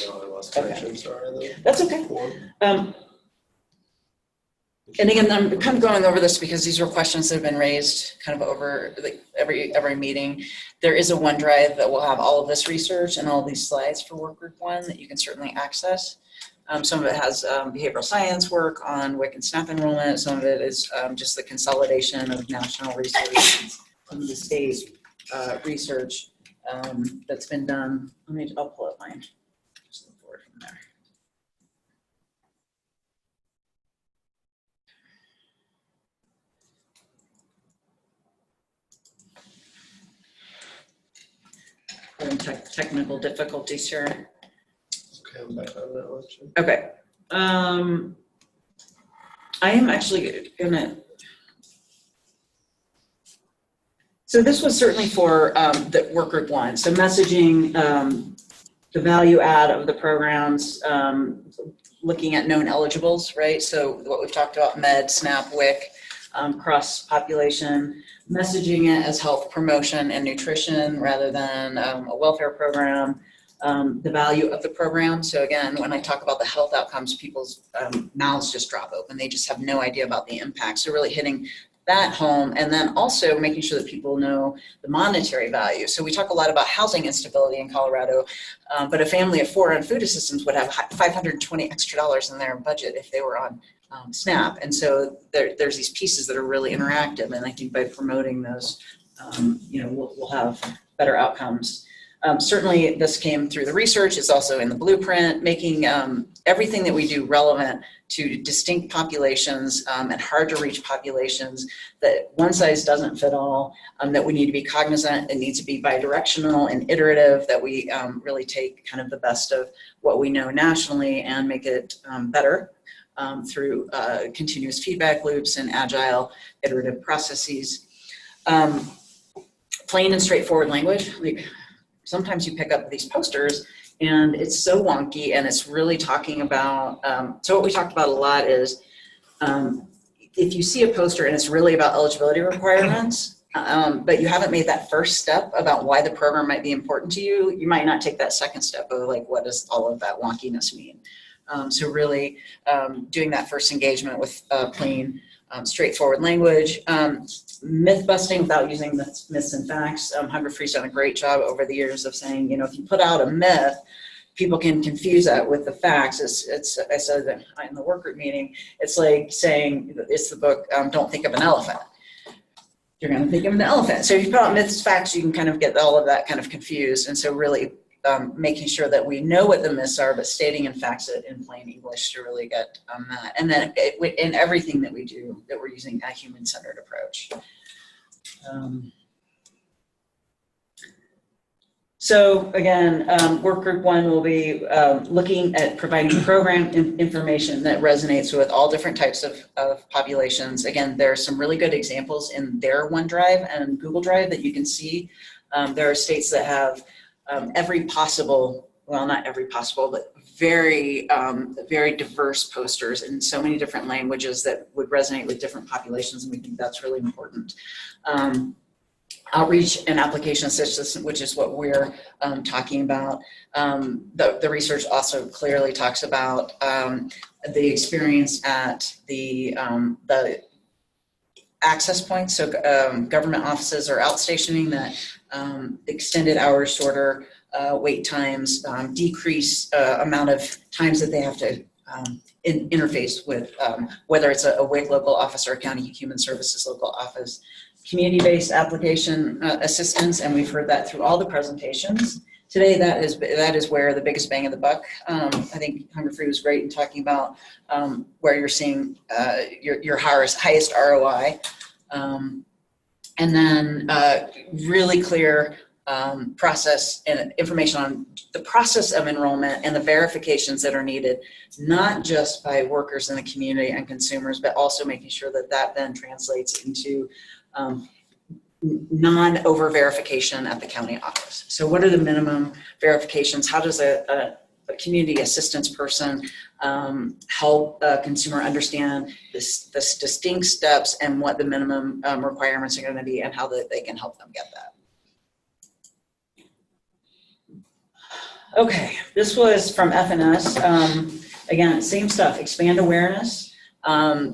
No, I lost connection, sorry. That's okay. And again, I'm kind of going over this because these were questions that have been raised kind of over every meeting. There is a OneDrive that will have all of this research and all of these slides for Workgroup 1 that you can certainly access. Some of it has behavioral science work on WIC and SNAP enrollment. Some of it is just the consolidation of national research, some of the state research that's been done. I'll pull up mine. Just look forward from there. We're in technical difficulties here. Okay, I'm back on that one. Okay. I am actually gonna. So this was certainly for the Workgroup 1. So messaging the value add of the programs, looking at known eligibles, right? So what we've talked about, Med, SNAP, WIC, cross population, messaging it as health promotion and nutrition rather than a welfare program. The value of the program. So again, when I talk about the health outcomes, people's mouths just drop open. They just have no idea about the impact. So really hitting that home, and then also making sure that people know the monetary value. So we talk a lot about housing instability in Colorado, but a family of 4 on food assistance would have $520 extra in their budget if they were on SNAP. And so there's these pieces that are really interactive, and I think by promoting those, we'll have better outcomes. Certainly this came through the research. It's also in the blueprint, making everything that we do relevant to distinct populations and hard to reach populations, that one size doesn't fit all, that we need to be cognizant. It needs to be bidirectional and iterative, that we really take kind of the best of what we know nationally and make it better through continuous feedback loops and agile iterative processes. Plain and straightforward language. Sometimes you pick up these posters and it's so wonky, and it's really talking about, so what we talked about a lot is if you see a poster and it's really about eligibility requirements, but you haven't made that first step about why the program might be important to you, you might not take that second step of like, what does all of that wonkiness mean? So really doing that first engagement with plain, straightforward language. Myth busting without using myths and facts. Hunger Free's done a great job over the years of saying, if you put out a myth, people can confuse that with the facts. I said that in the Workgroup meeting, it's like saying, it's the book, Don't Think of an Elephant. You're going to think of an elephant. So if you put out myths, facts, you can kind of get all of that kind of confused. And so really making sure that we know what the myths are, but stating and facts it in plain English to really get that. And then in everything that we do, that we're using a human-centered approach. So again, Workgroup 1 will be looking at providing program information that resonates with all different types of populations. Again, there are some really good examples in their OneDrive and Google Drive that you can see. There are states that have every possible, well, not every possible, but very, very diverse posters in so many different languages that would resonate with different populations, and we think that's really important. outreach and application assistance, which is what we're talking about. The research also clearly talks about the experience at the access points. So government offices are outstationing that extended hours, shorter wait times, decrease amount of times that they have to interface with, whether it's a WIC local office or a county human services local office. Community-based application assistance, and we've heard that through all the presentations today. That is where the biggest bang of the buck. I think Hunger Free was great in talking about where you're seeing your highest ROI, and then really clear process and information on the process of enrollment and the verifications that are needed, not just by workers in the community and consumers, but also making sure that that then translates into non-over verification at the county office. So what are the minimum verifications? How does a community assistance person help a consumer understand this distinct steps and what the minimum requirements are going to be and how they can help them get that? Okay, this was from FNS. Again, same stuff, expand awareness.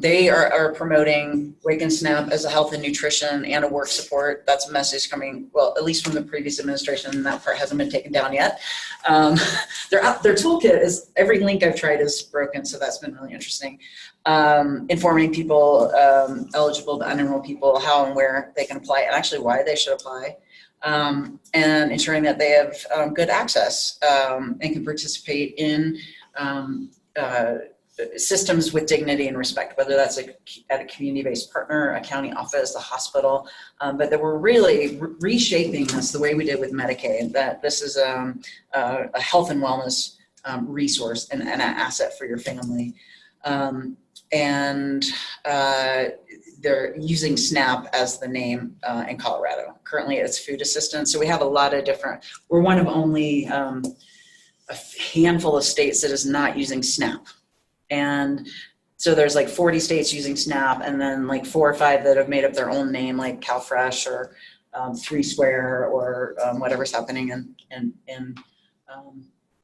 They are promoting WIC and SNAP as a health and nutrition and a work support. That's a message coming, well, at least from the previous administration, and that part hasn't been taken down yet. Their toolkit is, every link I've tried is broken, so that's been really interesting. Informing people, eligible to unenrolled people, how and where they can apply, and actually why they should apply. And ensuring that they have good access and can participate in systems with dignity and respect, whether that's at a community-based partner, a county office, a hospital, but that we're really reshaping this the way we did with Medicaid, that this is a health and wellness resource and an asset for your family. And they're using SNAP as the name in Colorado. Currently it's food assistance. So we have a lot of different, we're one of only a handful of states that is not using SNAP. And so there's like 40 states using SNAP, and then like 4 or 5 that have made up their own name, like CalFresh or 3 Square or whatever's happening in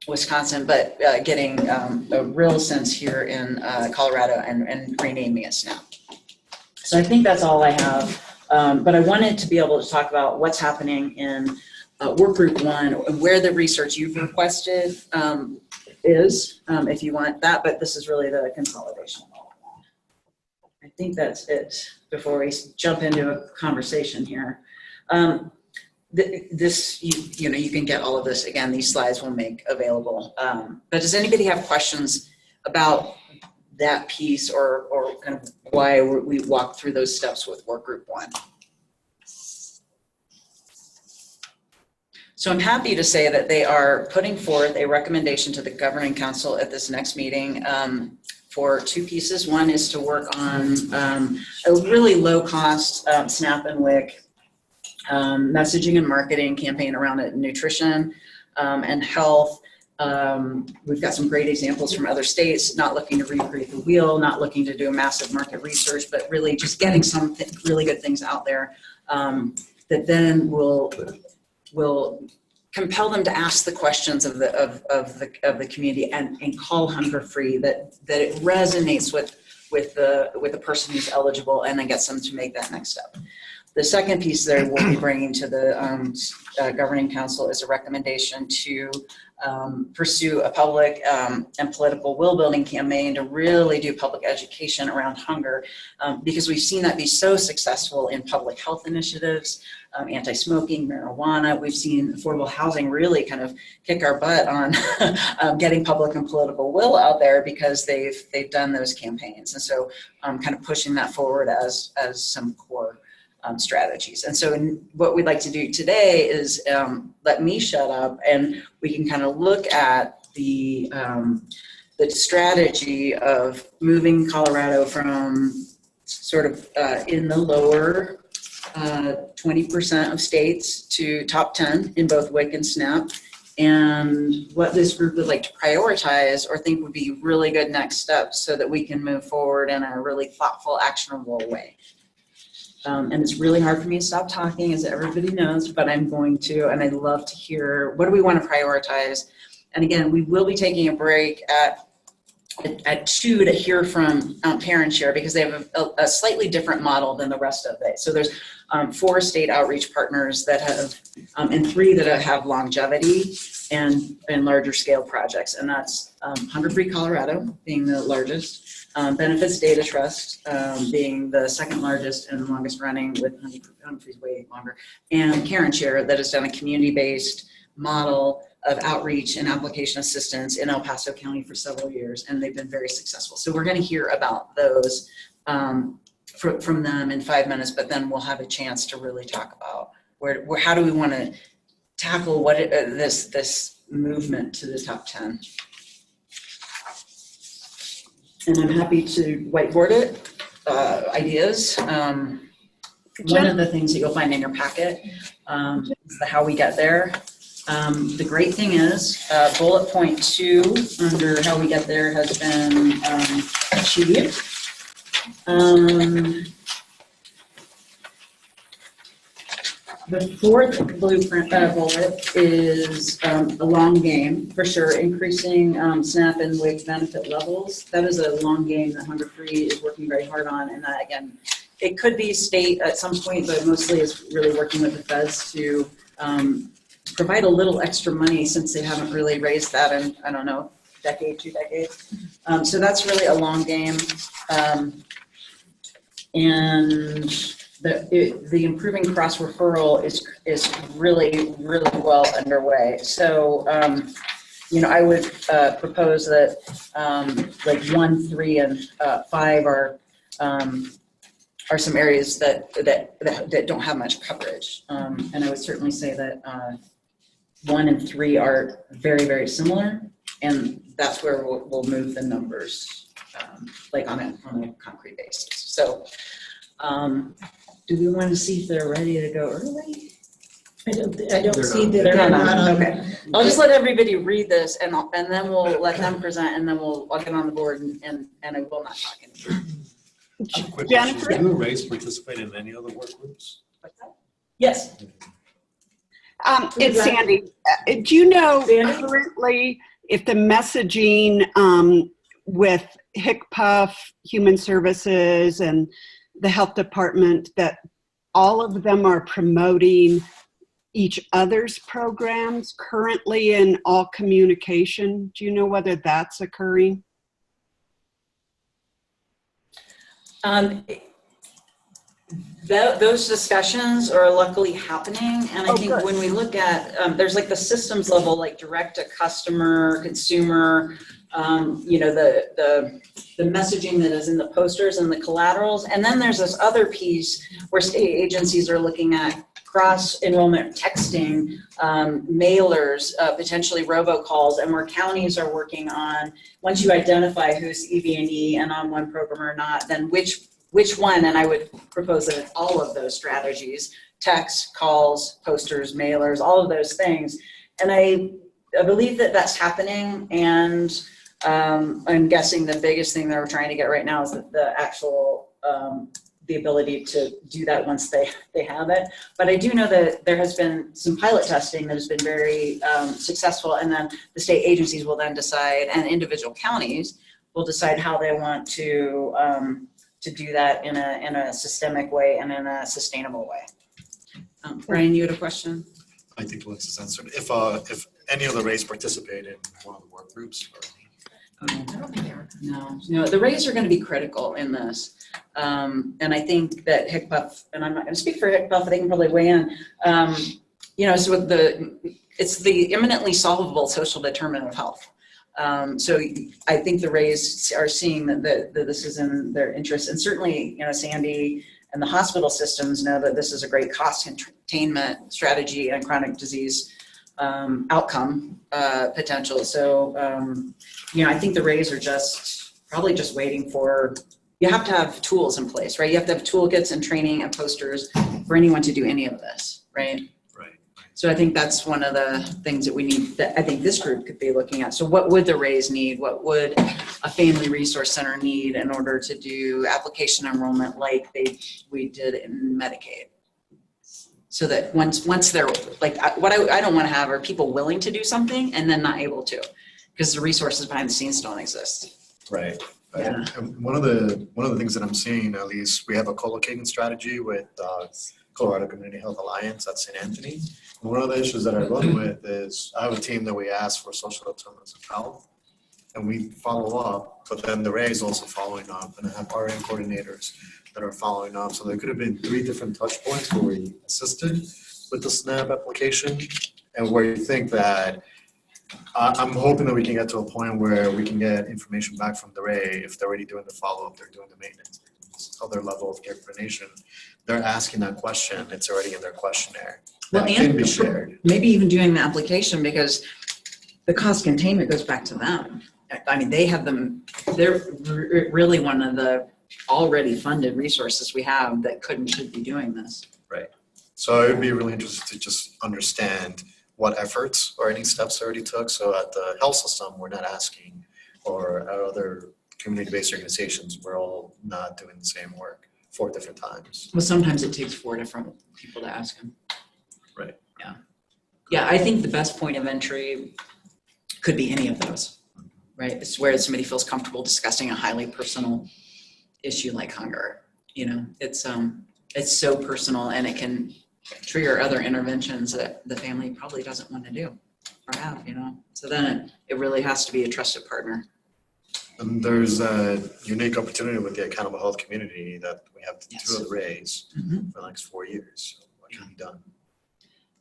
Wisconsin, but getting a real sense here in Colorado and renaming it SNAP. So I think that's all I have, but I wanted to be able to talk about what's happening in Workgroup 1, where the research you've requested is, if you want that, but this is really the consolidation. I think that's it before we jump into a conversation here. This, you know, you can get all of this, again, these slides will make available. But does anybody have questions about that piece or kind of why we walked through those steps with Workgroup 1? So I'm happy to say that they are putting forth a recommendation to the Governing Council at this next meeting for 2 pieces. One is to work on a really low-cost SNAP and WIC messaging and marketing campaign around nutrition and health. We've got some great examples from other states, not looking to recreate the wheel, not looking to do a massive market research, but really just getting some really good things out there that then will compel them to ask the questions of the community and call Hunger Free, that it resonates with the person who's eligible, and then gets them to make that next step. The second piece there we'll be bringing to the Governing Council is a recommendation to pursue a public and political will building campaign to really do public education around hunger, because we've seen that be so successful in public health initiatives, anti-smoking, marijuana. We've seen affordable housing really kind of kick our butt on getting public and political will out there because they've done those campaigns. And so kind of pushing that forward as some core strategies. And so what we'd like to do today is let me shut up and we can kind of look at the strategy of moving Colorado from sort of in the lower 20% of states to top 10 in both WIC and SNAP, and what this group would like to prioritize or think would be really good next steps so that we can move forward in a really thoughtful, actionable way. And it's really hard for me to stop talking, as everybody knows, but I'm going to, and I'd love to hear, what do we want to prioritize? And again, we will be taking a break at 2 to hear from Parent Share, because they have a slightly different model than the rest of it. So there's 4 state outreach partners that have, and 3 that have longevity and larger scale projects. And that's Hunger Free Colorado being the largest, Benefits Data Trust being the second largest and longest running, with Hunger Free's way longer, and Parent Share that has done a community-based model of outreach and application assistance in El Paso County for several years, and they've been very successful. So we're going to hear about those from them in 5 minutes, but then we'll have a chance to really talk about how do we want to tackle this movement to the top 10. And I'm happy to whiteboard it, ideas. One of the things that you'll find in your packet is the how we get there. The great thing is bullet point 2 under how we get there has been achieved. The 4th blueprint bullet is a long game, for sure, increasing SNAP and WIC benefit levels. That is a long game that Hunger Free is working very hard on, and that, again, it could be state at some point, but mostly is really working with the feds to provide a little extra money, since they haven't really raised that in, I don't know, decade, 2 decades. So that's really a long game. And the improving cross referral is really, really well underway. So, I would propose that like 1, 3, and 5 are some areas that don't have much coverage. And I would certainly say that 1 and 3 are very, very similar, and that's where we'll move the numbers, like on a concrete basis. So, do we want to see if they're ready to go early? I don't see that they're not. Okay, I'll just let everybody read this, and then we'll let them present, and then I'll get on the board, and I will not talk anymore. Quick Jennifer? question. Do RAISE participate in any other work groups? Yes. It's Sandy. Do you know currently if the messaging with HICPUF, Human Services, and the Health Department, that all of them are promoting each other's programs currently in all communication? Do you know whether that's occurring? Those discussions are luckily happening, and I think good. When we look at, there's like the systems level, like direct to customer, consumer, the messaging that is in the posters and the collaterals, and then there's this other piece where state agencies are looking at cross-enrollment texting, mailers, potentially robocalls, and where counties are working on, once you identify who's EB&E and on one program or not, then which one, and I would propose that all of those strategies, text, calls, posters, mailers, all of those things. And I believe that that's happening, and I'm guessing the biggest thing that we're trying to get right now is the actual, the ability to do that once they have it. But I do know that there has been some pilot testing that has been very successful, and then the state agencies will then decide, and individual counties will decide how they want to do that in a systemic way and in a sustainable way. Brian, you had a question? I think Alexis answered. If any of the RAISE participate in one of the work groups? I don't think they are. No, the RAISE are going to be critical in this. And I think that HICPUF, and I'm not going to speak for HICPUF, they can probably weigh in. So it's the imminently solvable social determinant of health. So I think the RAISE are seeing that this is in their interest, and certainly, Sandy and the hospital systems know that this is a great cost containment strategy and chronic disease outcome potential. So, I think the RAISE are probably just waiting for, you have to have tools in place, right? You have to have toolkits and training and posters for anyone to do any of this, right? So I think that's one of the things that we need, that I think this group could be looking at. So what would the RAISE need? What would a family resource center need in order to do application enrollment like we did in Medicaid. So that once they're, like, what I don't want to have are people willing to do something and then not able to, because the resources behind the scenes don't exist. Right. Yeah. And one of the things that I'm seeing, at least, we have a co-locating strategy with Colorado Community Health Alliance at St. Anthony. And one of the issues that I run with is I have a team that we ask for social determinants of health, and we follow up, but then the RA is also following up, and I have RN coordinators that are following up. So there could have been 3 different touch points where we assisted with the SNAP application, and where you think that I'm hoping that we can get to a point where we can get information back from the RA if they're already doing the follow-up, they're doing the maintenance, other level of care coordination. They're asking that question, it's already in their questionnaire. Well, That can and be shared. maybe even doing the application, because the cost containment goes back to them. I mean, they have them, they're really one of the already funded resources we have that could and should be doing this. Right. So I would be really interested to just understand what efforts or any steps already took. So at the health system, we're not asking, or at other community-based organizations, we're all not doing the same work 4 different times. Well, sometimes it takes 4 different people to ask them. Right. Yeah. Yeah, I think the best point of entry could be any of those, right? It's where somebody feels comfortable discussing a highly personal issue like hunger. You know, it's so personal, and it can trigger other interventions that the family probably doesn't want to do or have, you know. So then it really has to be a trusted partner. And there's a unique opportunity with the accountable health community that we have 2 of the RAs for the next 4 years. So what can be done?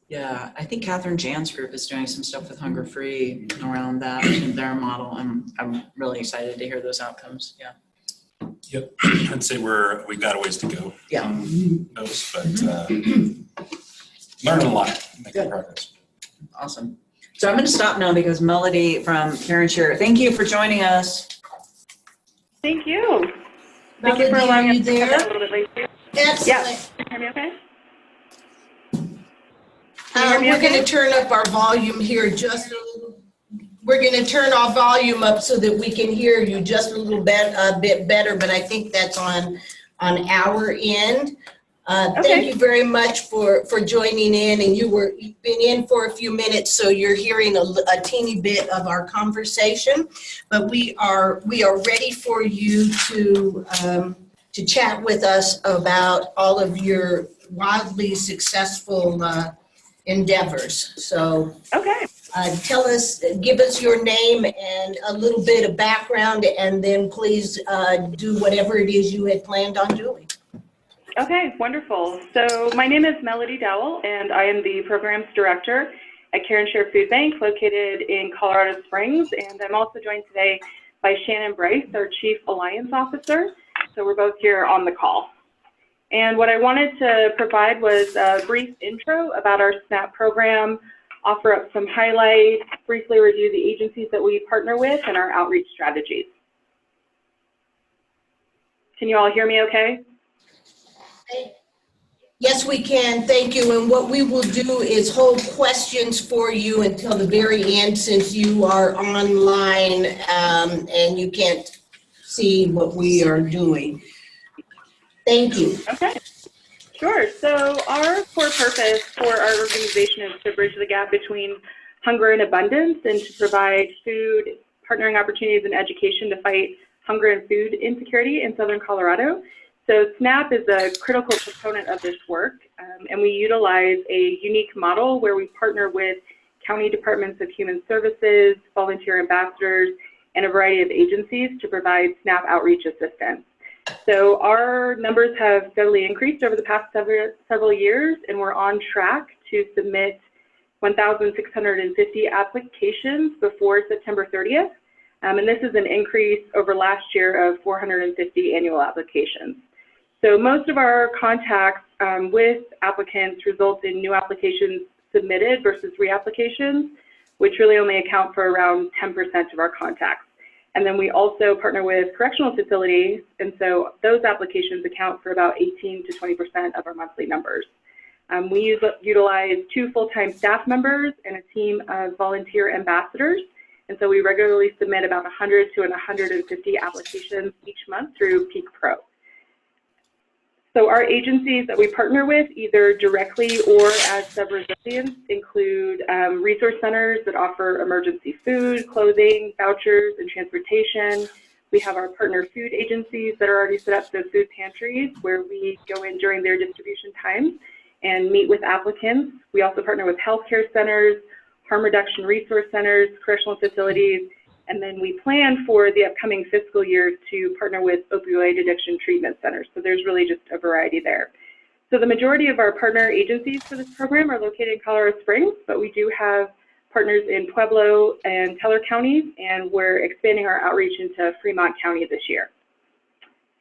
Yeah, I think Catherine Jan's group is doing some stuff with Hunger Free around that in their model. I'm really excited to hear those outcomes. Yeah. Yep, I'd say we've got a ways to go. Yeah. On those, but learning a lot, making progress. Awesome. So I'm going to stop now because Melody from Karen Share, thank you for joining us. Thank you. Thank Melody, you for allowing are you us to come there? back a little bit later. Excellent. Yes. Can you hear me okay? We're going to turn up our volume here just a little. We're going to turn our volume up so that we can hear you just a little bit, better, but I think that's on our end. Thank you very much for joining in, and you've been in for a few minutes, so you're hearing a teeny bit of our conversation, but we are ready for you to chat with us about all of your wildly successful endeavors. So give us your name and a little bit of background, and then please do whatever it is you had planned on doing. Okay, wonderful. So my name is Melody Dowell, and I am the Programs Director at Karen Share Food Bank located in Colorado Springs, and I'm also joined today by Shannon Bryce, our Chief Alliance Officer. So we're both here on the call. And what I wanted to provide was a brief intro about our SNAP program, offer up some highlights, briefly review the agencies that we partner with, and our outreach strategies. Can you all hear me okay? Yes, we can. Thank you. And what we will do is hold questions for you until the very end, since you are online and you can't see what we are doing. Thank you. Okay. Sure. So our core purpose for our organization is to bridge the gap between hunger and abundance, and to provide food, partnering opportunities, and education to fight hunger and food insecurity in Southern Colorado. So SNAP is a critical component of this work, and we utilize a unique model where we partner with county departments of human services, volunteer ambassadors, and a variety of agencies to provide SNAP outreach assistance. So our numbers have steadily increased over the past several years, and we're on track to submit 1,650 applications before September 30th. And this is an increase over last year of 450 annual applications. So most of our contacts with applicants result in new applications submitted versus reapplications, which really only account for around 10% of our contacts. And then we also partner with correctional facilities, and so those applications account for about 18 to 20% of our monthly numbers. We utilize 2 full-time staff members and a team of volunteer ambassadors, And so we regularly submit about 100 to 150 applications each month through Peak Pro. So our agencies that we partner with, either directly or as sub-recipients, include resource centers that offer emergency food, clothing, vouchers, and transportation. We have our partner food agencies that are already set up, so food pantries, where we go in during their distribution times and meet with applicants. We also partner with healthcare centers, harm reduction resource centers, correctional facilities, and then we plan for the upcoming fiscal year to partner with opioid addiction treatment centers. So there's really just a variety there. So the majority of our partner agencies for this program are located in Colorado Springs, but we do have partners in Pueblo and Teller counties, and we're expanding our outreach into Fremont County this year.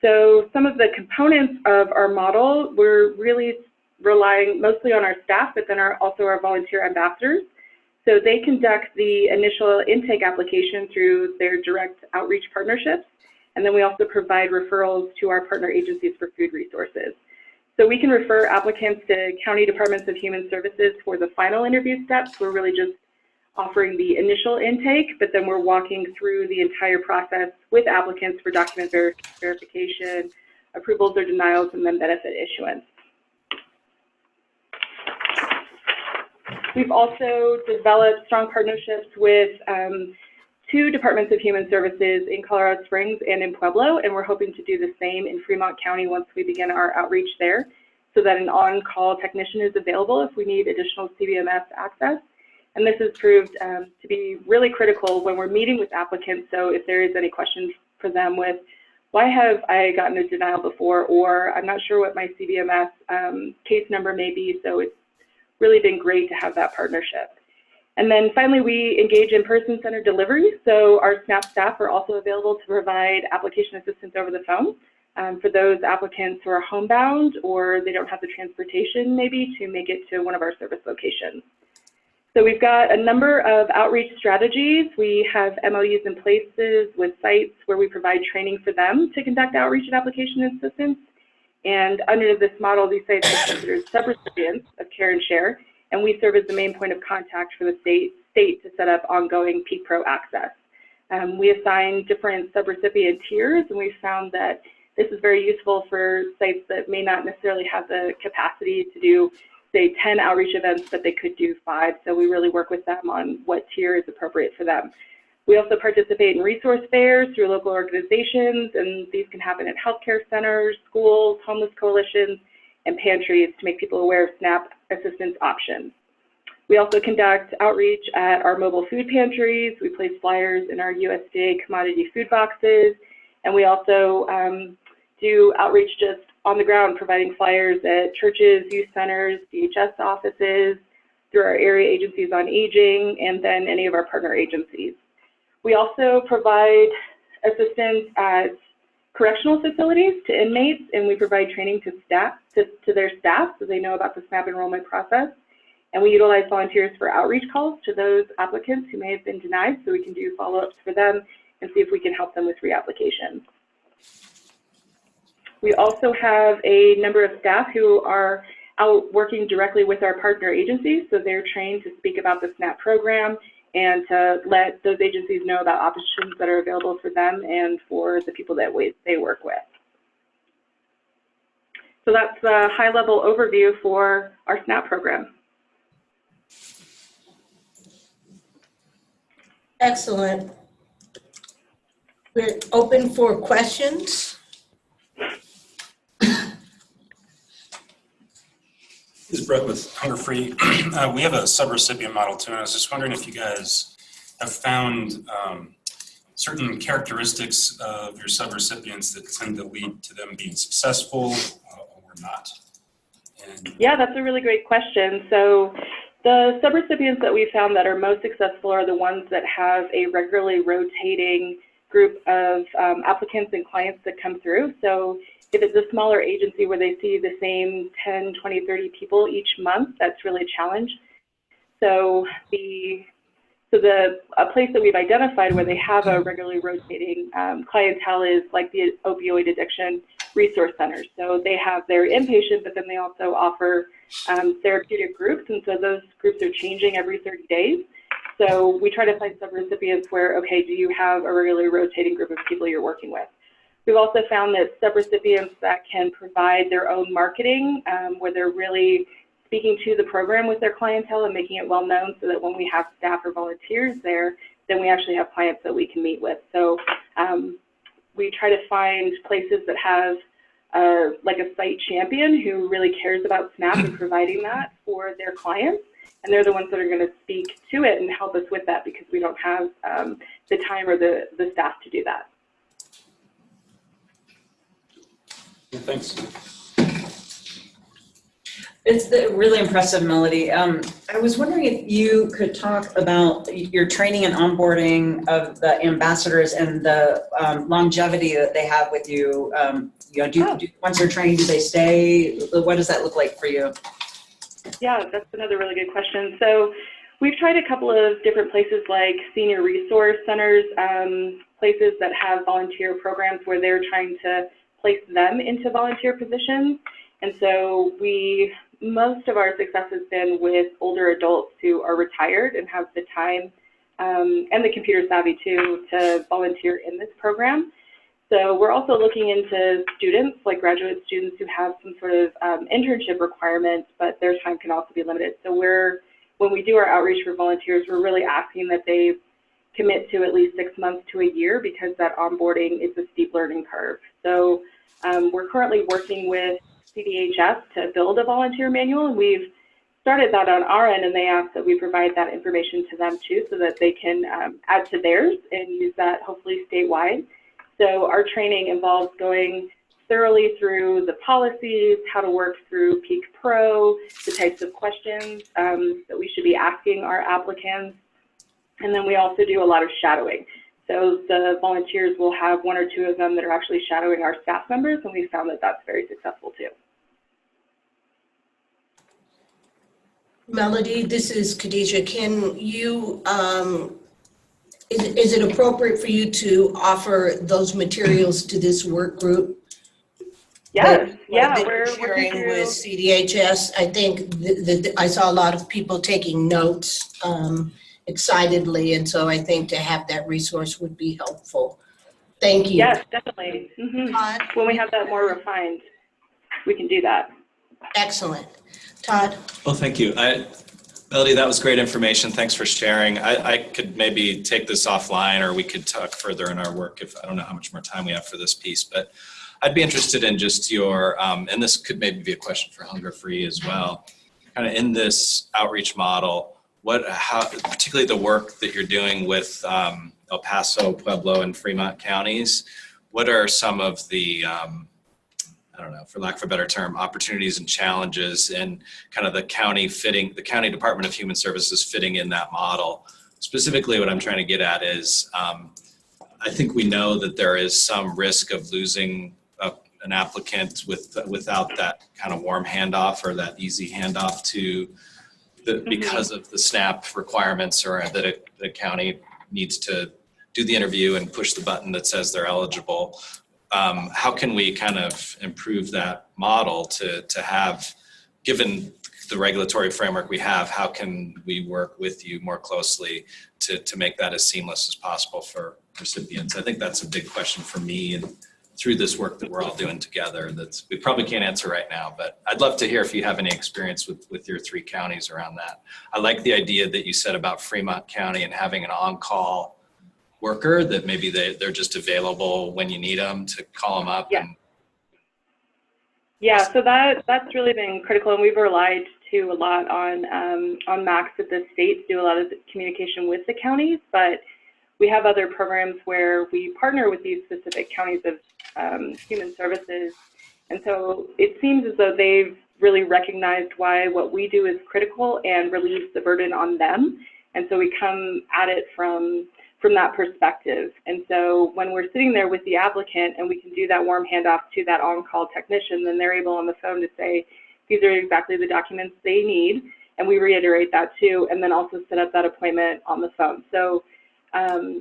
So some of the components of our model, we're really relying mostly on our staff, but then also our volunteer ambassadors. So they conduct the initial intake application through their direct outreach partnerships, and then we also provide referrals to our partner agencies for food resources. So we can refer applicants to county departments of human services for the final interview steps. We're really just offering the initial intake, but then we're walking through the entire process with applicants for document verification, approvals or denials, and then benefit issuance. We've also developed strong partnerships with 2 departments of human services in Colorado Springs and in Pueblo, and we're hoping to do the same in Fremont County once we begin our outreach there, so that an on-call technician is available if we need additional CBMS access. And this has proved to be really critical when we're meeting with applicants. So if there is any questions for them with, why have I gotten a denial before, or I'm not sure what my CBMS case number may be, so it's really been great to have that partnership. And then finally, we engage in person-centered delivery. So our SNAP staff are also available to provide application assistance over the phone for those applicants who are homebound or they don't have the transportation maybe to make it to one of our service locations. So we've got a number of outreach strategies. We have MOUs in places with sites where we provide training for them to conduct outreach and application assistance. And under this model, these sites are considered subrecipients of Care and Share, and we serve as the main point of contact for the state to set up ongoing Peak Pro access. We assign different subrecipient tiers, and we found that this is very useful for sites that may not necessarily have the capacity to do, say, 10 outreach events, but they could do 5. So we really work with them on what tier is appropriate for them. We also participate in resource fairs through local organizations, and these can happen at healthcare centers, schools, homeless coalitions, and pantries to make people aware of SNAP assistance options. We also conduct outreach at our mobile food pantries. We place flyers in our USDA commodity food boxes, and we also do outreach just on the ground, providing flyers at churches, youth centers, DHS offices, through our area agencies on aging, and then any of our partner agencies. We also provide assistance at correctional facilities to inmates, and we provide training to their staff so they know about the SNAP enrollment process. And we utilize volunteers for outreach calls to those applicants who may have been denied, so we can do follow-ups for them and see if we can help them with reapplications. We also have a number of staff who are out working directly with our partner agencies, so they're trained to speak about the SNAP program and to let those agencies know about options that are available for them and for the people that they work with. So that's a high-level overview for our SNAP program. Excellent. We're open for questions. This is Brett with Hunger Free. We have a subrecipient model too, and I was just wondering if you guys have found certain characteristics of your subrecipients that tend to lead to them being successful or not. Yeah, that's a really great question. So the subrecipients that we found that are most successful are the ones that have a regularly rotating group of applicants and clients that come through. So if it's a smaller agency where they see the same 10, 20, 30 people each month, that's really a challenge. So a place that we've identified where they have a regularly rotating clientele is like the opioid addiction resource centers. So they have their inpatient, but then they also offer therapeutic groups, and so those groups are changing every 30 days. So we try to find subrecipients where, okay, do you have a regularly rotating group of people you're working with? We've also found that subrecipients that can provide their own marketing, where they're really speaking to the program with their clientele and making it well known, so that when we have staff or volunteers there, then we actually have clients that we can meet with. So we try to find places that have like a site champion who really cares about SNAP and providing that for their clients. And they're the ones that are going to speak to it and help us with that, because we don't have the time or the staff to do that. Thanks. It's really impressive, Melody. I was wondering if you could talk about your training and onboarding of the ambassadors and the longevity that they have with you. Once they're trained, do they stay? What does that look like for you? Yeah, that's another really good question. So we've tried a couple of different places like senior resource centers, places that have volunteer programs where they're trying to place them into volunteer positions. And so most of our success has been with older adults who are retired and have the time and the computer savvy too to volunteer in this program. So we're also looking into students, like graduate students who have some sort of internship requirements, but their time can also be limited. So when we do our outreach for volunteers, we're really asking that they commit to at least 6 months to a year, because that onboarding is a steep learning curve. So we're currently working with CDHS to build a volunteer manual, and we've started that on our end, and they ask that we provide that information to them too, so that they can add to theirs and use that hopefully statewide. So our training involves going thoroughly through the policies, how to work through Peak Pro, the types of questions that we should be asking our applicants. And then we also do a lot of shadowing. So the volunteers will have 1 or 2 of them that are actually shadowing our staff members, and we found that that's very successful too. Melody, this is Khadijah. Can you, is it appropriate for you to offer those materials to this work group? Yes, we're sharing with CDHS. I think I saw a lot of people taking notes excitedly, and so I think to have that resource would be helpful. Thank you. Yes, definitely. When we have that more refined, we can do that. Excellent. Todd? Well, thank you. Melody, that was great information. Thanks for sharing. I could maybe take this offline, or we could talk further in our work if I don't know how much more time we have for this piece, but I'd be interested in just your, and this could maybe be a question for Hunger Free as well, kind of in this outreach model, particularly the work that you're doing with El Paso, Pueblo, and Fremont counties, what are some of the, I don't know, for lack of a better term, opportunities and challenges and kind of the county Department of Human Services fitting in that model? Specifically, what I'm trying to get at is, I think we know that there is some risk of losing an applicant without that kind of warm handoff or that easy handoff to because of the SNAP requirements, or that a county needs to do the interview and push the button that says they're eligible. How can we kind of improve that model to have, given the regulatory framework we have, how can we work with you more closely to make that as seamless as possible for recipients? I think that's a big question for me, and through this work that we're all doing together that we probably can't answer right now, but I'd love to hear if you have any experience with your 3 counties around that. I like the idea that you said about Fremont County and having an on-call worker that maybe they're just available when you need them to call them up. Yeah, so that's really been critical, and we've relied too a lot on Max at the state to do a lot of the communication with the counties, but we have other programs where we partner with these specific counties of human services, and so it seems as though they've really recognized why what we do is critical and relieves the burden on them, and so we come at it from that perspective. And so when we're sitting there with the applicant and we can do that warm handoff to that on-call technician, then they're able on the phone to say, these are exactly the documents they need, and we reiterate that too, and then also set up that appointment on the phone. So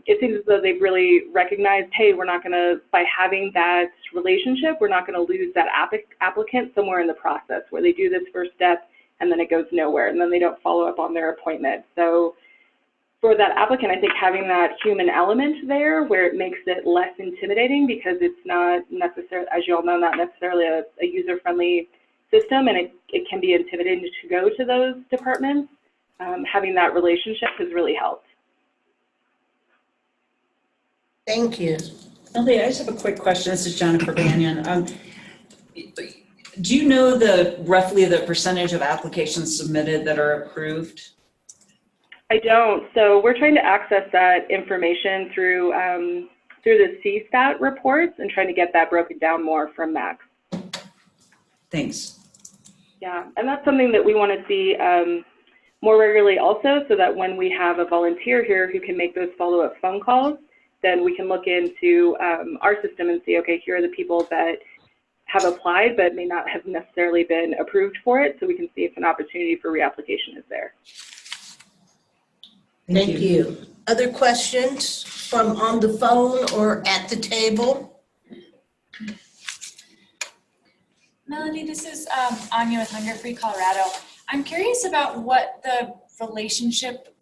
it seems as though they've really recognized, hey, we're not gonna, by having that relationship, we're not gonna lose that applicant somewhere in the process where they do this first step and then it goes nowhere and then they don't follow up on their appointment. So for that applicant, I think having that human element there where it makes it less intimidating because it's not necessarily, as you all know, not necessarily a user-friendly system, and it can be intimidating to go to those departments. Having that relationship has really helped. Thank you. Melody, I just have a quick question. This is Jennifer Banyan. Do you know roughly the percentage of applications submitted that are approved? I don't. So we're trying to access that information through the CSTAT reports and trying to get that broken down more from Max. Thanks. Yeah, and that's something that we want to see more regularly also, so that when we have a volunteer here who can make those follow-up phone calls, then we can look into our system and see, okay, here are the people that have applied but may not have necessarily been approved for it, so we can see if an opportunity for reapplication is there. Thank you. Other questions from on the phone or at the table? Melanie, this is Anya with Hunger Free Colorado. I'm curious about what the relationship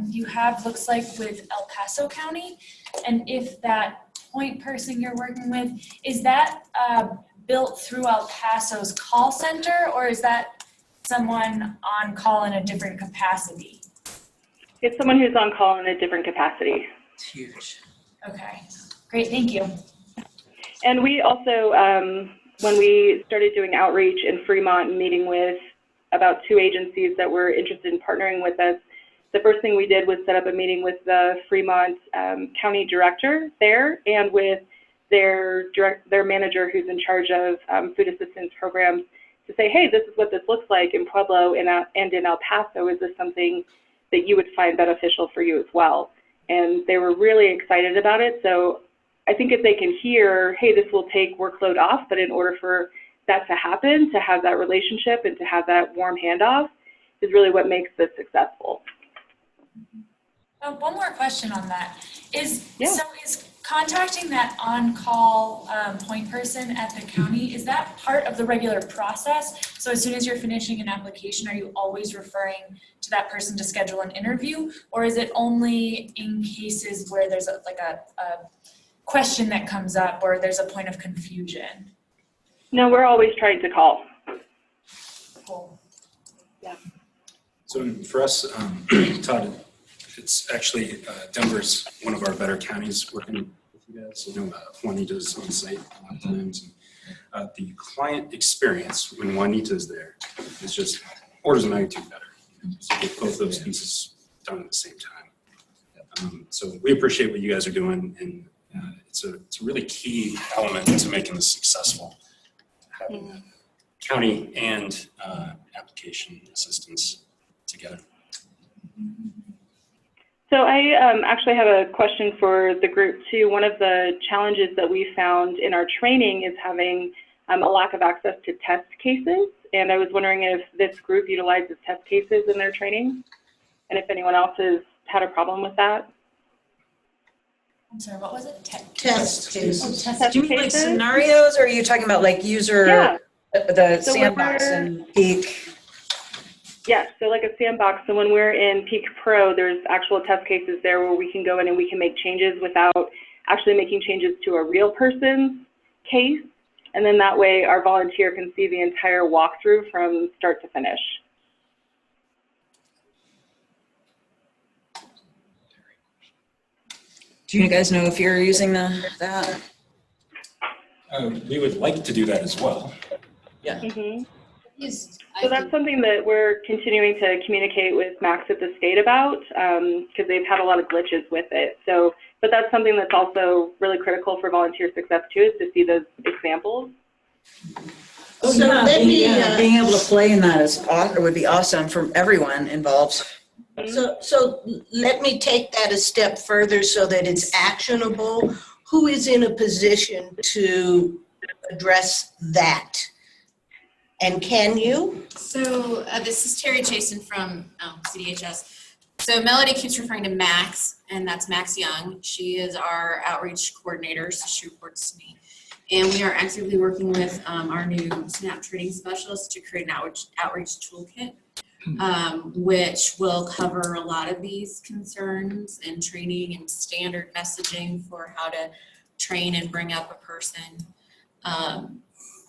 you have looks like with El Paso County, and if that point person you're working with, is that built through El Paso's call center, or is that someone on call in a different capacity? It's someone who's on call in a different capacity. It's huge. Okay, great, thank you. And we also, when we started doing outreach in Fremont and meeting with about 2 agencies that were interested in partnering with us, the first thing we did was set up a meeting with the Fremont County Director there and with their manager who's in charge of food assistance programs to say, hey, this is what this looks like in Pueblo and in El Paso. Is this something that you would find beneficial for you as well? And they were really excited about it. So I think if they can hear, hey, this will take workload off, but in order for that to happen, to have that relationship and to have that warm handoff is really what makes this successful. One more question on that. So is contacting that on-call point person at the county, is that part of the regular process? So as soon as you're finishing an application, are you always referring to that person to schedule an interview? Or is it only in cases where there's a question that comes up or there's a point of confusion? No, we're always trying to call. Cool. Yeah. So for us, Todd, it's actually Denver's one of our better counties working with you guys. You know, Juanita's on site a lot of times. And, the client experience when Juanita is there is just orders of magnitude better. So get both those pieces done at the same time. So we appreciate what you guys are doing, and it's a really key element to making this successful. Having county and application assistance together. So I actually have a question for the group too. One of the challenges that we found in our training is having a lack of access to test cases. And I was wondering if this group utilizes test cases in their training, and if anyone else has had a problem with that. I'm sorry, what was it? Test cases. Do you mean like scenarios, or are you talking about like user, the So sandbox and Peak? Yeah, so like a sandbox. So when we're in Peak Pro, there's actual test cases there where we can go in and we can make changes without actually making changes to a real person's case. And then that way our volunteer can see the entire walkthrough from start to finish. Do you guys know if you're using that? We would like to do that as well. Yeah. Mm-hmm. So that's something that we're continuing to communicate with Max at the state about, because they've had a lot of glitches with it. So, but that's something that's also really critical for volunteer success too, is to see those examples. Oh, so yeah, being able to play in that would be awesome for everyone involved. So let me take that a step further so that it's actionable. Who is in a position to address that? And can you? So this is Terry Chasen from CDHS. So Melody keeps referring to Max, and that's Max Young. She is our outreach coordinator, so she reports to me. And we are actively working with our new SNAP training specialist to create an outreach toolkit which will cover a lot of these concerns and training and standard messaging for how to train and bring up a person.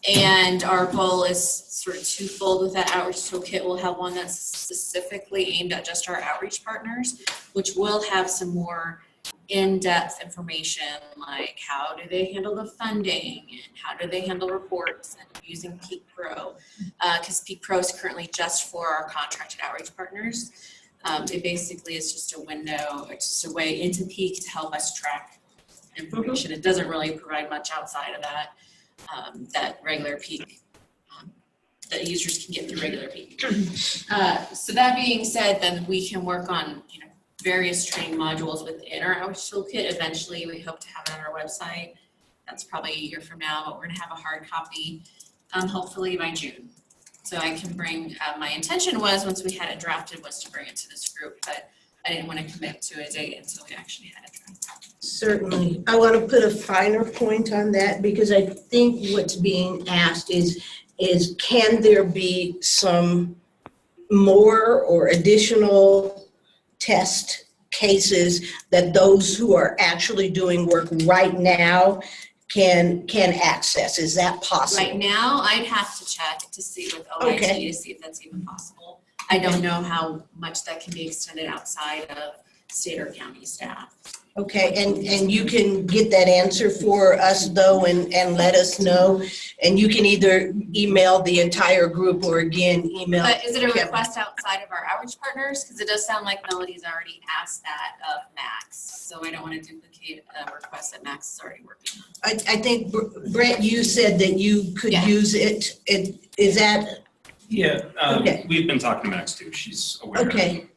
And our goal is sort of twofold with that outreach toolkit. We'll have one that's specifically aimed at just our outreach partners, which will have some more in-depth information like how do they handle the funding and how do they handle reports and using Peak Pro, because Peak Pro is currently just for our contracted outreach partners. It basically is just a window, it's just a way into Peak to help us track information. It doesn't really provide much outside of that, that regular Peak, that users can get through regular Peak. So that being said, then we can work on, you know, various training modules within our outreach toolkit. Eventually, we hope to have it on our website. That's probably a year from now, but we're gonna have a hard copy, hopefully by June. So I can bring, my intention was, once we had it drafted, was to bring it to this group, but I didn't want to commit to a date until we actually had it drafted. Certainly. I want to put a finer point on that because I think what's being asked is can there be some more or additional test cases that those who are actually doing work right now can access? Is that possible? Right now, I'd have to check to see with OIT to see if that's even possible. I don't know how much that can be extended outside of state or county staff. Okay, and you can get that answer for us though and let us know. And you can either email the entire group or again, email. But is it a Kevin. request outside of our outreach partners? Because it does sound like Melody's already asked that of Max. So I don't want to duplicate a request that Max is already working on. I think, Brett, you said that you could use it. Is that? Yeah, Okay. We've been talking to Max too. She's aware. Okay.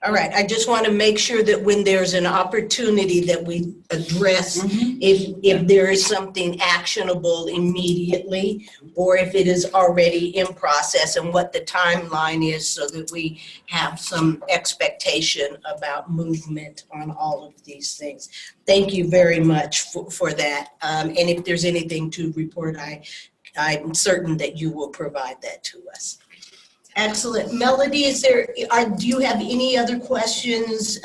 All right, I just want to make sure that when there's an opportunity that we address if there is something actionable immediately or if it is already in process and what the timeline is so that we have some expectation about movement on all of these things. Thank you very much for that. And if there's anything to report, I'm certain that you will provide that to us. Excellent. Melody, do you have any other questions,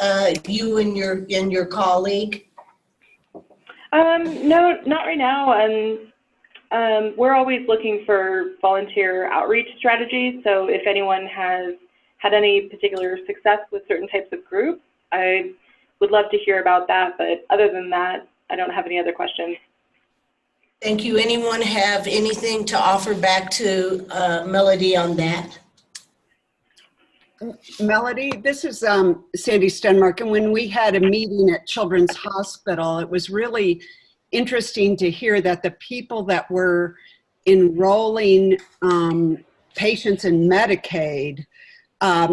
you and your colleague? No, not right now. And we're always looking for volunteer outreach strategies. So if anyone has had any particular success with certain types of groups, I would love to hear about that. But other than that, I don't have any other questions. Thank you. Anyone have anything to offer back to Melody on that? Melody, this is Sandy Stenmark, and when we had a meeting at Children's Hospital, it was really interesting to hear that the people that were enrolling patients in Medicaid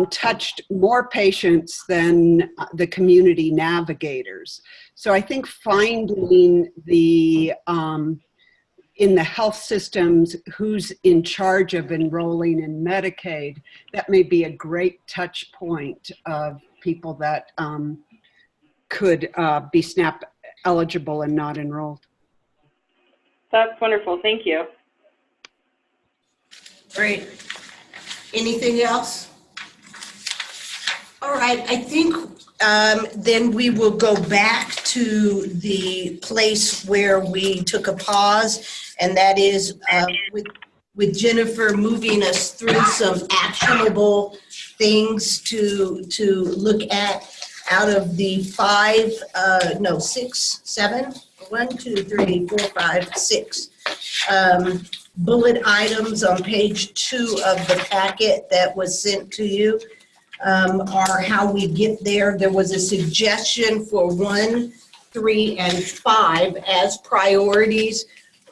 touched more patients than the community navigators. So I think finding the in the health systems who's in charge of enrolling in Medicaid, that may be a great touch point of people that could be SNAP eligible and not enrolled. That's wonderful. Thank you. Great. Anything else? All right, I think then we will go back to the place where we took a pause, and that is with Jennifer moving us through some actionable things to look at out of the 6 bullet items on page 2 of the packet that was sent to you. Are how we get there. There was a suggestion for 1, 3, and 5 as priorities,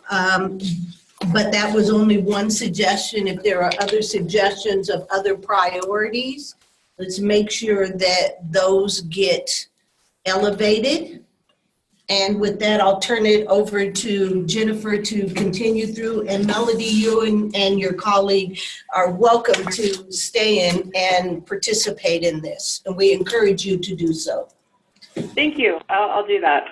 but that was only one suggestion. If there are other suggestions of other priorities, let's make sure that those get elevated. And with that, I'll turn it over to Jennifer to continue through. And Melody, you and your colleague are welcome to stay in and participate in this. And we encourage you to do so. Thank you. I'll do that.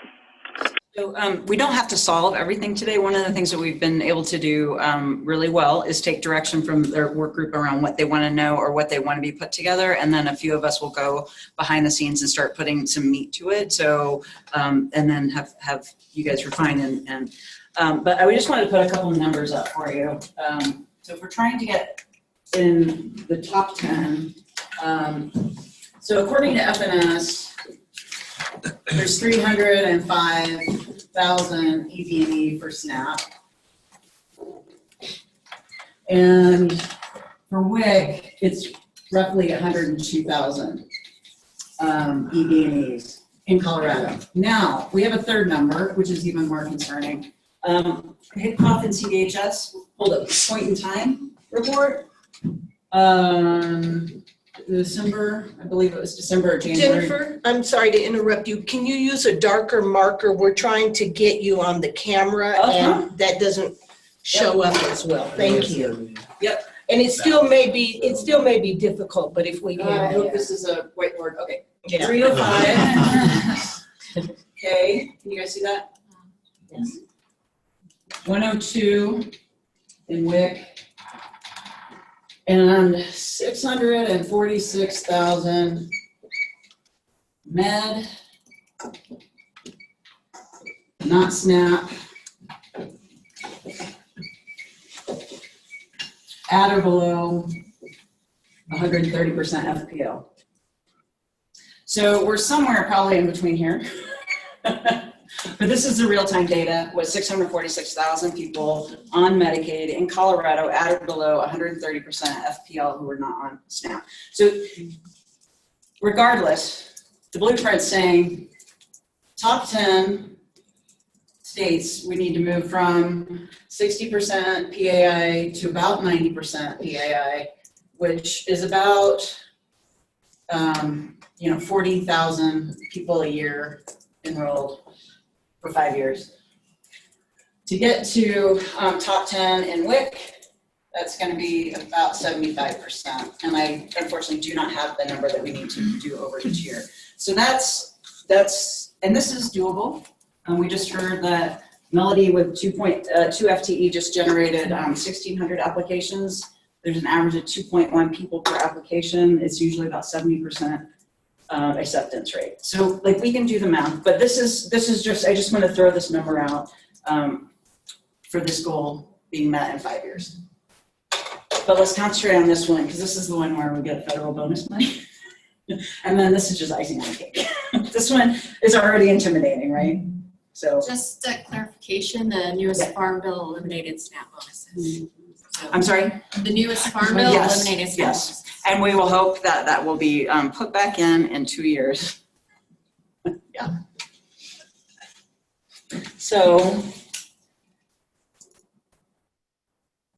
So we don't have to solve everything today. One of the things that we've been able to do really well is take direction from their work group around what they want to know or what they want to be put together. And then a few of us will go behind the scenes and start putting some meat to it. So, and then have you guys refine but I just wanted to put a couple of numbers up for you. So if we're trying to get in the top 10, so according to FNS, there's 305,000 ED&E for SNAP. And for WIC, it's roughly 102,000 ED&Es in Colorado. Now, we have a third number, which is even more concerning. HICPOF and CDHS pulled a point in time report. December, I believe it was December or January. Jennifer, I'm sorry to interrupt you. Can you use a darker marker? We're trying to get you on the camera and that doesn't show up as well. Thank you. Yep. And it still may be difficult, but if we can. I hope this is a whiteboard. Okay. Yeah. 305. Okay, can you guys see that? Yes. 102 in WIC. And 646,000 med, not SNAP, at or below 130% FPL. So we're somewhere probably in between here. But this is the real-time data with 646,000 people on Medicaid in Colorado at or below 130% FPL who are not on SNAP. So regardless, the blueprint's saying top 10 states, we need to move from 60% PAI to about 90% PAI, which is about 40,000 people a year enrolled for 5 years. To get to top 10 in WIC, that's going to be about 75%. And I unfortunately do not have the number that we need to do over each year. So that's and this is doable. We just heard that Melody with 2 FTE just generated 1,600 applications. There's an average of 2.1 people per application. It's usually about 70% acceptance rate. So like we can do the math, but this is just, I just want to throw this number out for this goal being met in 5 years. But let's concentrate on this one because this is the one where we get federal bonus money. And then this is just icing on the cake. This one is already intimidating, right? So just a clarification, the newest farm bill eliminated SNAP bonuses. So I'm sorry? The newest farm bill eliminated SNAP bonuses. And we will hope that that will be put back in 2 years. Yeah. So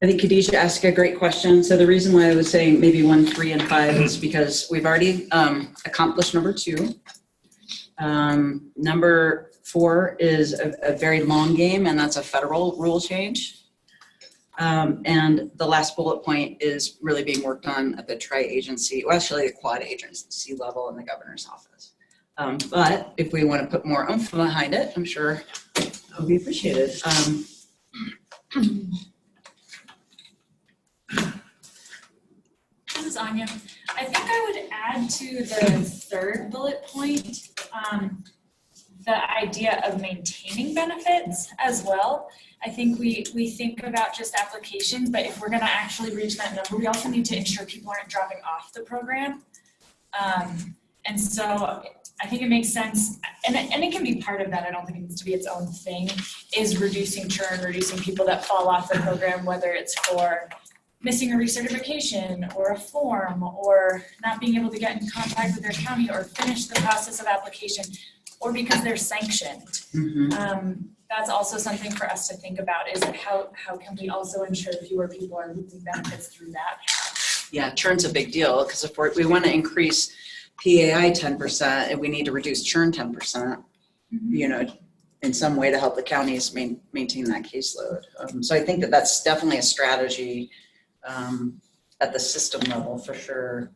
I think Khadijah asked a great question. So the reason why I was saying maybe 1, 3, and 5 is because we've already accomplished number 2. Number 4 is a very long game, and that's a federal rule change. And the last bullet point is really being worked on at the tri-agency, well, actually the quad agency level in the governor's office. But if we want to put more oomph behind it, I'm sure it would be appreciated. This is Anya. I think I would add to the third bullet point, the idea of maintaining benefits as well. I think we think about just applications, but if we're gonna actually reach that number, we also need to ensure people aren't dropping off the program. And so I think it makes sense, and it can be part of that, I don't think it needs to be its own thing, is reducing churn, reducing people that fall off the program, whether it's for missing a recertification or a form or not being able to get in contact with their county or finish the process of application or because they're sanctioned. Mm-hmm. That's also something for us to think about is how can we also ensure fewer people are losing benefits through that? Yeah, churn's a big deal because if we want to increase PAI 10% and we need to reduce churn 10%, you know, in some way to help the counties maintain that caseload. So I think that that's definitely a strategy at the system level for sure.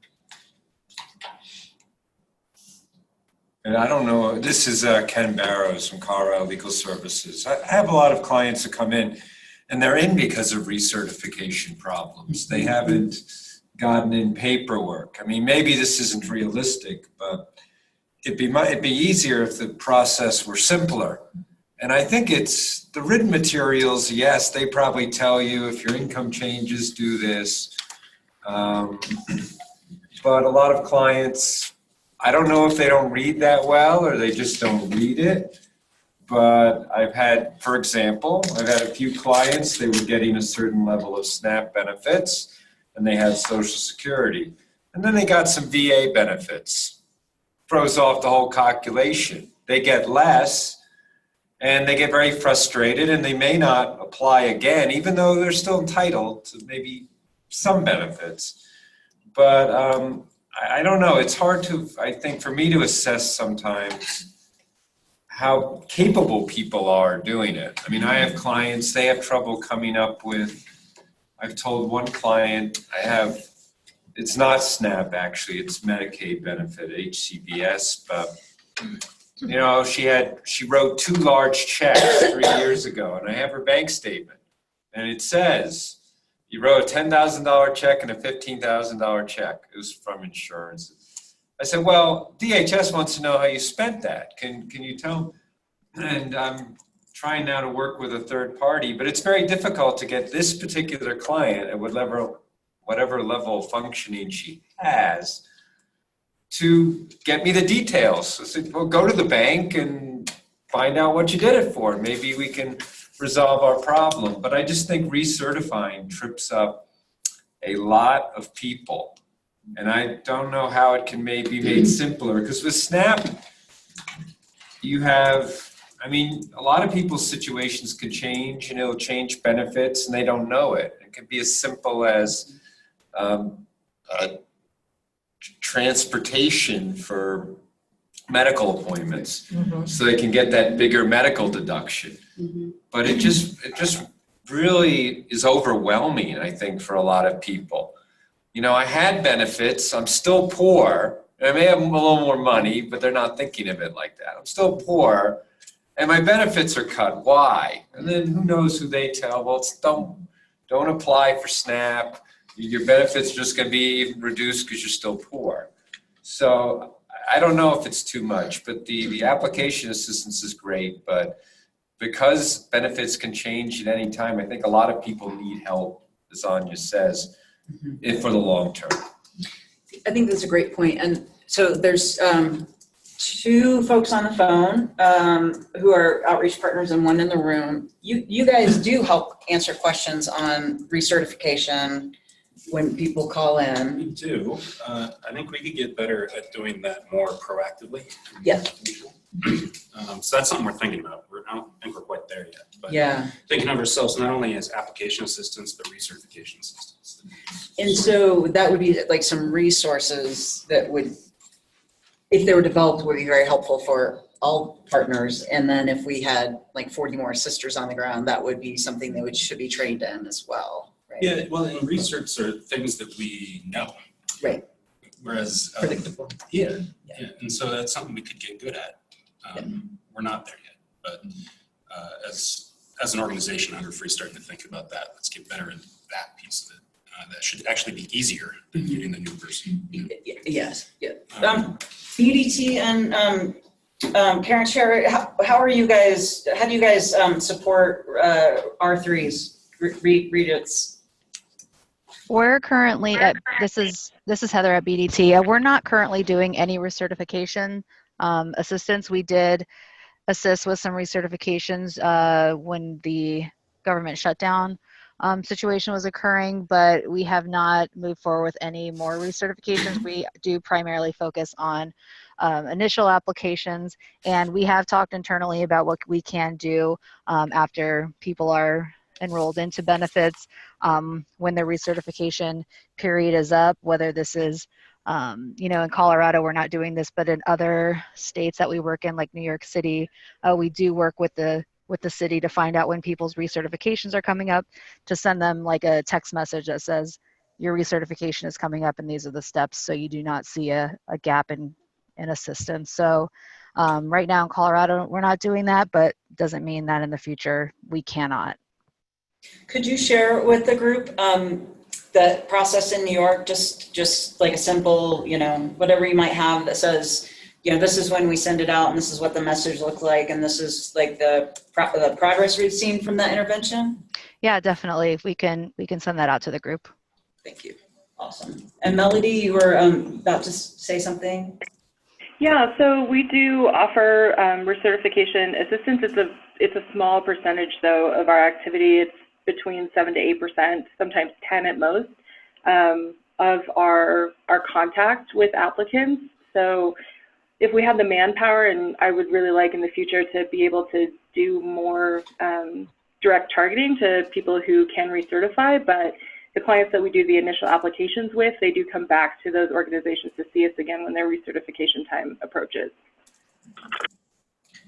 And I don't know, this is Ken Barrows from Colorado Legal Services. I have a lot of clients that come in and they're in because of recertification problems. They haven't gotten in paperwork. I mean, maybe this isn't realistic, but it'd be easier if the process were simpler. And I think it's the written materials, yes, they probably tell you if your income changes, do this. But a lot of clients, I don't know if they don't read that well or they just don't read it. But I've had, for example, I've had a few clients, they were getting a certain level of SNAP benefits and they had Social Security. And then they got some VA benefits. Throws off the whole calculation. They get less and they get very frustrated and they may not apply again, even though they're still entitled to maybe some benefits. But I don't know, it's hard to, I think, for me to assess sometimes how capable people are doing it. I mean, I have clients, they have trouble coming up with, I've told one client, it's not SNAP actually, it's Medicaid benefit, HCBS, but you know, she wrote 2 large checks 3 years ago and I have her bank statement and it says, you wrote a $10,000 check and a $15,000 check. It was from insurance. I said, well, DHS wants to know how you spent that. Can you tell them? And I'm trying now to work with a third party, but it's very difficult to get this particular client at whatever level of functioning she has to get me the details. I said, well, go to the bank and find out what you did it for. Maybe we can resolve our problem. But I just think recertifying trips up a lot of people. And I don't know how it can be made simpler, because with SNAP, you have, I mean, a lot of people's situations could change and it'll change benefits and they don't know it. It could be as simple as transportation for medical appointments, so they can get that bigger medical deduction. But it just really is overwhelming, I think, for a lot of people. You know, I had benefits, I'm still poor, I may have a little more money, but they're not thinking of it like that. I'm still poor, and my benefits are cut, why? And then who knows who they tell, well, don't apply for SNAP, your benefits are just gonna be reduced because you're still poor. So I don't know if it's too much, but the application assistance is great, but because benefits can change at any time, I think a lot of people need help, as Anya says, for the long term. I think that's a great point. And so there's 2 folks on the phone who are outreach partners and 1 in the room. You guys do help answer questions on recertification when people call in. We do. I think we could get better at doing that more proactively. Yeah. So that's something we're thinking about. I don't think we're quite there yet. But yeah. Thinking of ourselves not only as application assistants, but recertification assistants. And so that would be like some resources that would, if they were developed, would be very helpful for all partners. And then if we had like 40 more sisters on the ground, that would be something that should be trained in as well. Right? Yeah, well, and research are things that we know. Right. Whereas, predictable. Yeah, and so that's something we could get good at. We're not there yet, but as an organization, Hunger Free, starting to think about that. Let's get better at that piece of it. That should actually be easier than getting the new person. You know? Yes. Yeah. BDT and Parent Share. How are you guys? How do you guys support R3s? Read it. We're currently at, this is Heather at BDT. We're not currently doing any recertification assistance. We did assist with some recertifications when the government shutdown situation was occurring, but we have not moved forward with any more recertifications. We do primarily focus on initial applications, and we have talked internally about what we can do after people are enrolled into benefits when the recertification period is up, whether this is you know, in Colorado, we're not doing this, but in other states that we work in, like New York City, we do work with the city to find out when people's recertifications are coming up, to send them like a text message that says your recertification is coming up and these are the steps, so you do not see a gap in in assistance. So right now in Colorado, we're not doing that, but doesn't mean that in the future we cannot. Could you share with the group the process in New York, just like a simple, whatever you might have that says, this is when we send it out and this is what the message looks like and this is like the progress we've seen from that intervention? Yeah, definitely. We can send that out to the group. Thank you. Awesome. And Melody, you were about to say something? Yeah, so we do offer recertification assistance. It's a small percentage, though, of our activity. It's between 7 to 8%, sometimes 10 at most, of our contact with applicants. So if we have the manpower, and I would really like in the future to be able to do more direct targeting to people who can recertify, but the clients that we do the initial applications with, they do come back to those organizations to see us again when their recertification time approaches.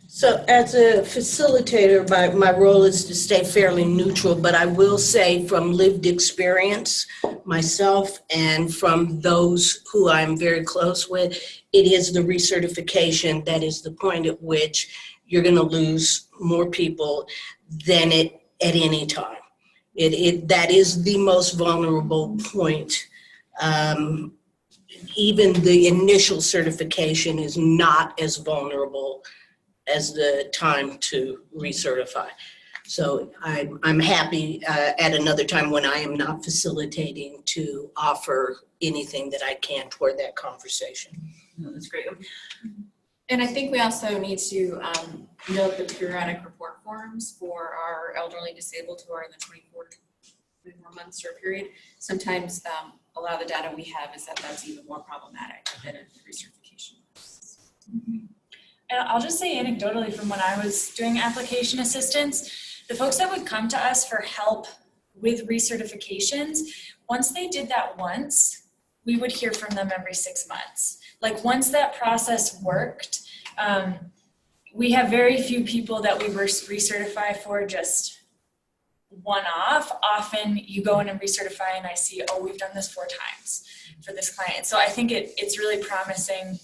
So as a facilitator, my role is to stay fairly neutral, but I will say from lived experience myself and from those who I'm very close with, it is the recertification that is the point at which you're going to lose more people than at any time. That is the most vulnerable point. Even the initial certification is not as vulnerable as the time to recertify. So I'm happy at another time when I am not facilitating to offer anything that I can toward that conversation. No, that's great. And I think we also need to note the periodic report forms for our elderly disabled who are in the 24 months or period. Sometimes a lot of the data we have is that that's even more problematic than a recertification. And I'll just say anecdotally from when I was doing application assistance, the folks that would come to us for help with recertifications, once they did that once, we would hear from them every 6 months. Like once that process worked, we have very few people that we recertify for just one-off. Often you go in and recertify and I see, oh, we've done this 4 times for this client. So I think it's really promising.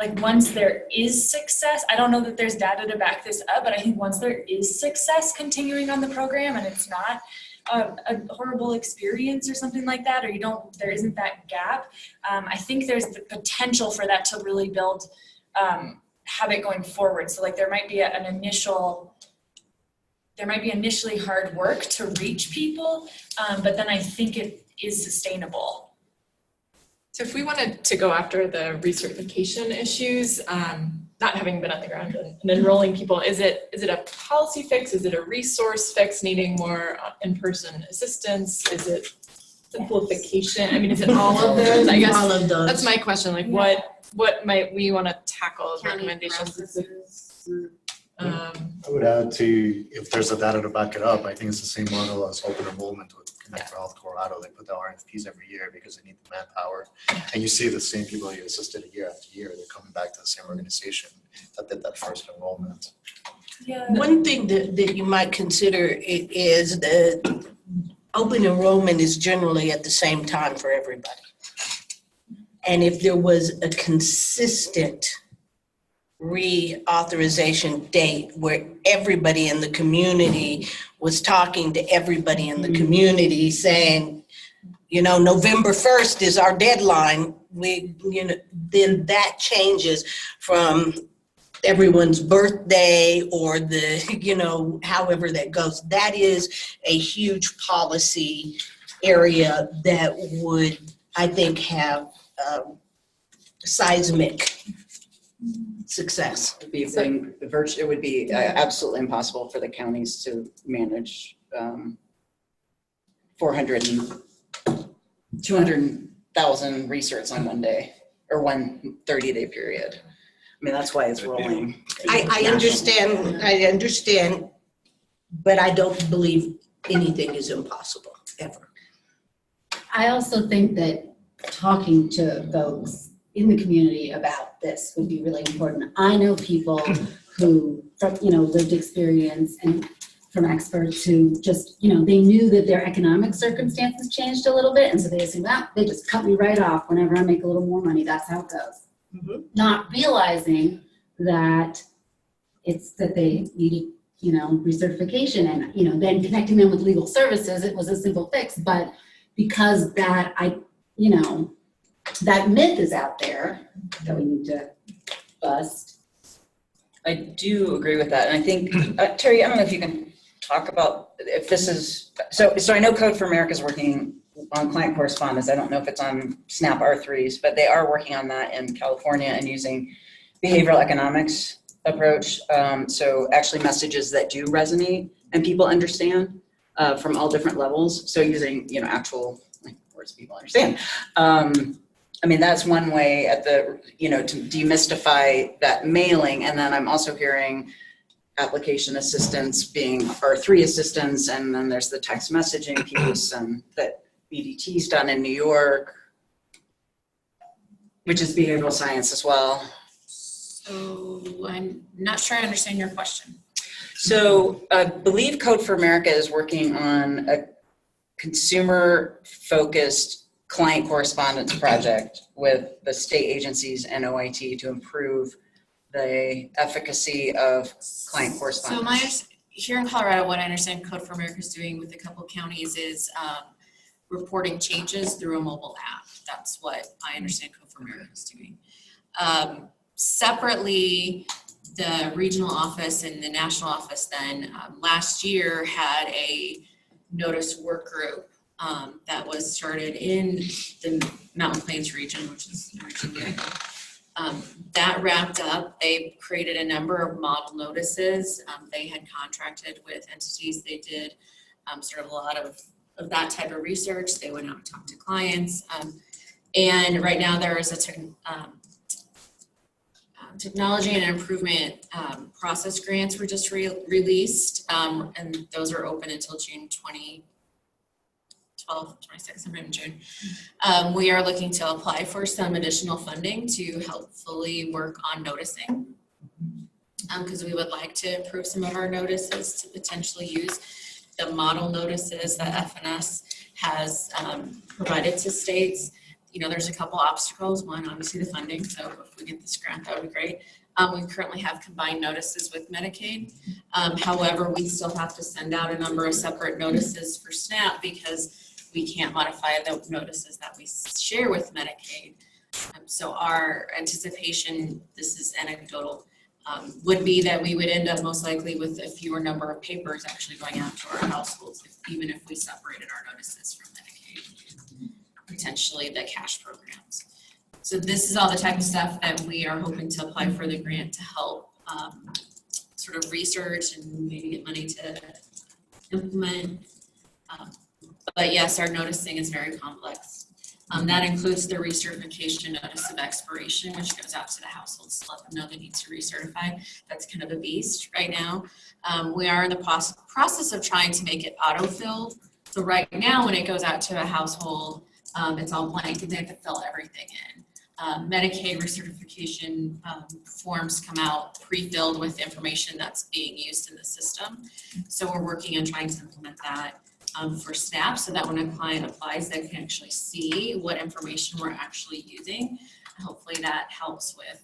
Like once there is success, I don't know that there's data to back this up, but I think once there is success continuing on the program and it's not a horrible experience or something like that, or there isn't that gap, I think there's the potential for that to really build habit going forward. So like there might be initially hard work to reach people, but then I think it is sustainable. So if we wanted to go after the recertification issues, not having been on the ground and enrolling people, is it a policy fix? Is it a resource fix needing more in-person assistance? Is it simplification? I mean, is it all of those? I guess all of those. That's my question. Like what might we want to tackle as recommendations? I would add to, if there's a data to back it up, I think it's the same model as open enrollment with Connect for Health Colorado. They put the RFPs every year because they need the manpower. And you see the same people you assisted year after year, they're coming back to the same organization that did that first enrollment. Yeah. One thing that you might consider is that open enrollment is generally at the same time for everybody. And if there was a consistent reauthorization date where everybody in the community was talking to everybody in the community saying, November 1st is our deadline, then that changes from everyone's birthday or however that goes. That is a huge policy area that would, I think, have seismic success. It would be absolutely impossible for the counties to manage 200,000 recerts on one day or one 30-day period. I mean, that's why it's rolling. I understand, but I don't believe anything is impossible, ever. I also think that talking to folks in the community about this would be really important. I know people who, from lived experience and from experts who just, they knew that their economic circumstances changed a little bit, and so they assumed, they just cut me right off whenever I make a little more money. That's how it goes. not realizing that that they needed, recertification, and, then connecting them with legal services, it was a simple fix. But because that that myth is out there that we need to bust. I do agree with that. And I think, Terry, I don't know if you can talk about if this is, so I know Code for America is working on client correspondence. I don't know if it's on SNAP R3s, but they are working on that in California and using behavioral economics approach. So actually messages that do resonate and people understand from all different levels. So using, actual words people understand. That's one way to demystify that mailing. And then I'm also hearing application assistance being R3 assistance, and then there's the text messaging piece and that BDT's done in New York, which is behavioral science as well. So I'm not sure I understand your question. So I believe Code for America is working on a consumer-focused client correspondence project with the state agencies and OIT to improve the efficacy of client correspondence. So here in Colorado, what I understand Code for America is doing with a couple of counties is reporting changes through a mobile app. That's what I understand Code for America is doing. Separately, the regional office and the national office then last year had a notice work group that was started in the Mountain Plains region, which is Virginia. That wrapped up. They created a number of model notices. They had contracted with entities. They did sort of a lot of that type of research. They went out and talked to clients. And right now there is a technology and improvement process grants were just released, and those are open until June 26th, sometime in June. We are looking to apply for some additional funding to help fully work on noticing, because we would like to improve some of our notices to potentially use the model notices that FNS has provided to states. There's a couple obstacles. One, obviously the funding. So if we get this grant, that would be great. We currently have combined notices with Medicaid. However, we still have to send out a number of separate notices for SNAP because we can't modify the notices that we share with Medicaid. So our anticipation, this is anecdotal, would be that we would end up most likely with a fewer number of papers actually going out to our households, even if we separated our notices from Medicaid, potentially the cash programs. So this is all the type of stuff that we are hoping to apply for the grant to help sort of research and maybe get money to implement. But yes, our noticing is very complex. That includes the recertification notice of expiration, which goes out to the households to let them know they need to recertify. That's kind of a beast right now. We are in the process of trying to make it auto-filled. So right now, when it goes out to a household, it's all blank and they have to fill everything in. Medicaid recertification forms come out pre-filled with information that's being used in the system. So we're working on trying to implement that for SNAP so that when a client applies, they can actually see what information we're actually using. Hopefully that helps with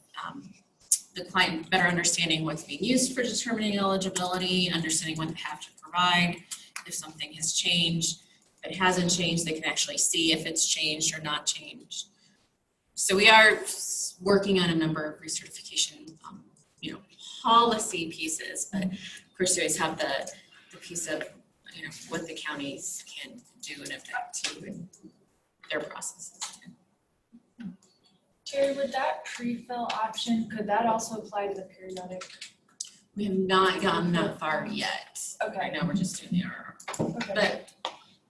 the client better understanding what's being used for determining eligibility, understanding what they have to provide, if something has changed. If it hasn't changed, they can actually see if it's changed or not changed. So we are working on a number of recertification, policy pieces, but of course, we always have the piece of, what the counties can do and affect too in their processes. Terry, would that pre-fill option, could that also apply to the periodic? We have not gotten that far yet. Okay. Right now we're just doing the RR. Okay. But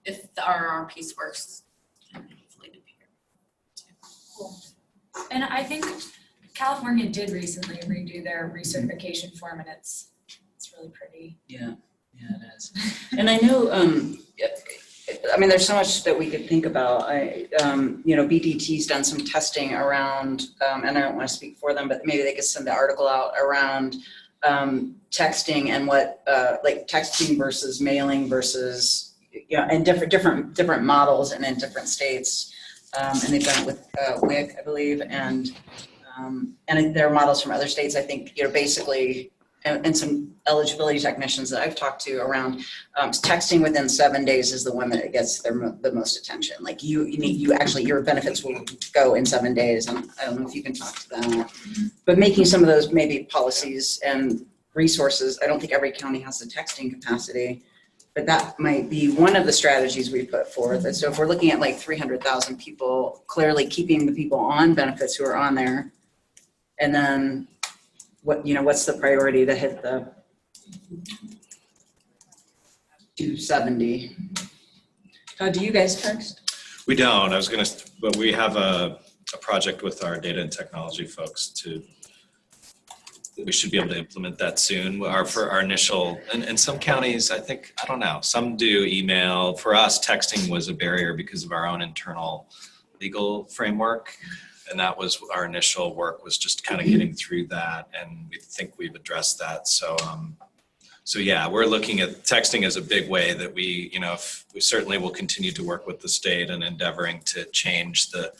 if the RR piece works, then hopefully the PR too. Cool. And I think California did recently redo their recertification form, and it's really pretty. Yeah, it is. And I know, there's so much that we could think about. BDT's done some testing around, and I don't want to speak for them, but maybe they could send the article out around texting and what, like texting versus mailing versus, and different models and in different states. And they've done it with WIC, I believe, and And there are models from other states, I think, basically, and some eligibility technicians that I've talked to around texting within 7 days is the one that gets the most attention. Like you actually, your benefits will go in 7 days. And I don't know if you can talk to that, but making some of those maybe policies and resources. I don't think every county has the texting capacity, but that might be one of the strategies we put forth. And so if we're looking at like 300,000 people, clearly keeping the people on benefits who are on there, and then what's the priority to hit the 270? Do you guys text? We don't. But we have a project with our data and technology folks we should be able to implement that soon. For our initial, and some counties, I don't know, some do email. For us, texting was a barrier because of our own internal legal framework. And that was our initial work, was just kind of getting through that. And we think we've addressed that. So yeah, we're looking at texting as a big way that we certainly will continue to work with the state and endeavoring to change the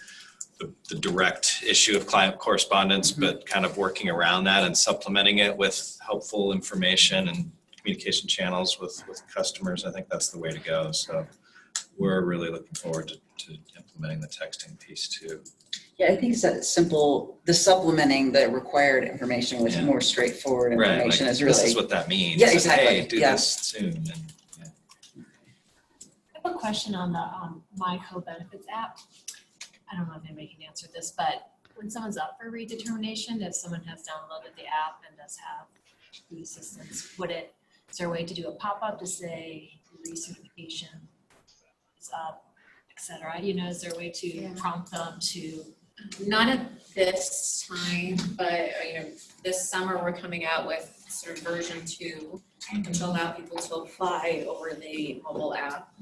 direct issue of client correspondence, but kind of working around that and supplementing it with helpful information and communication channels with customers. I think that's the way to go. So we're really looking forward to implementing the texting piece too. Yeah, I think it's that simple, the supplementing the required information with more straightforward information is really. This is what that means. Yeah, exactly. Hey, do this soon. I have a question on the My Co-Benefits app. I don't know if anybody can answer this, but when someone's up for redetermination, if someone has downloaded the app and does have food assistance, is there a way to do a pop-up to say recertification is up, et cetera? Is there a way to prompt them to? Not at this time, but this summer we're coming out with sort of version 2 to allow people to apply over the mobile app.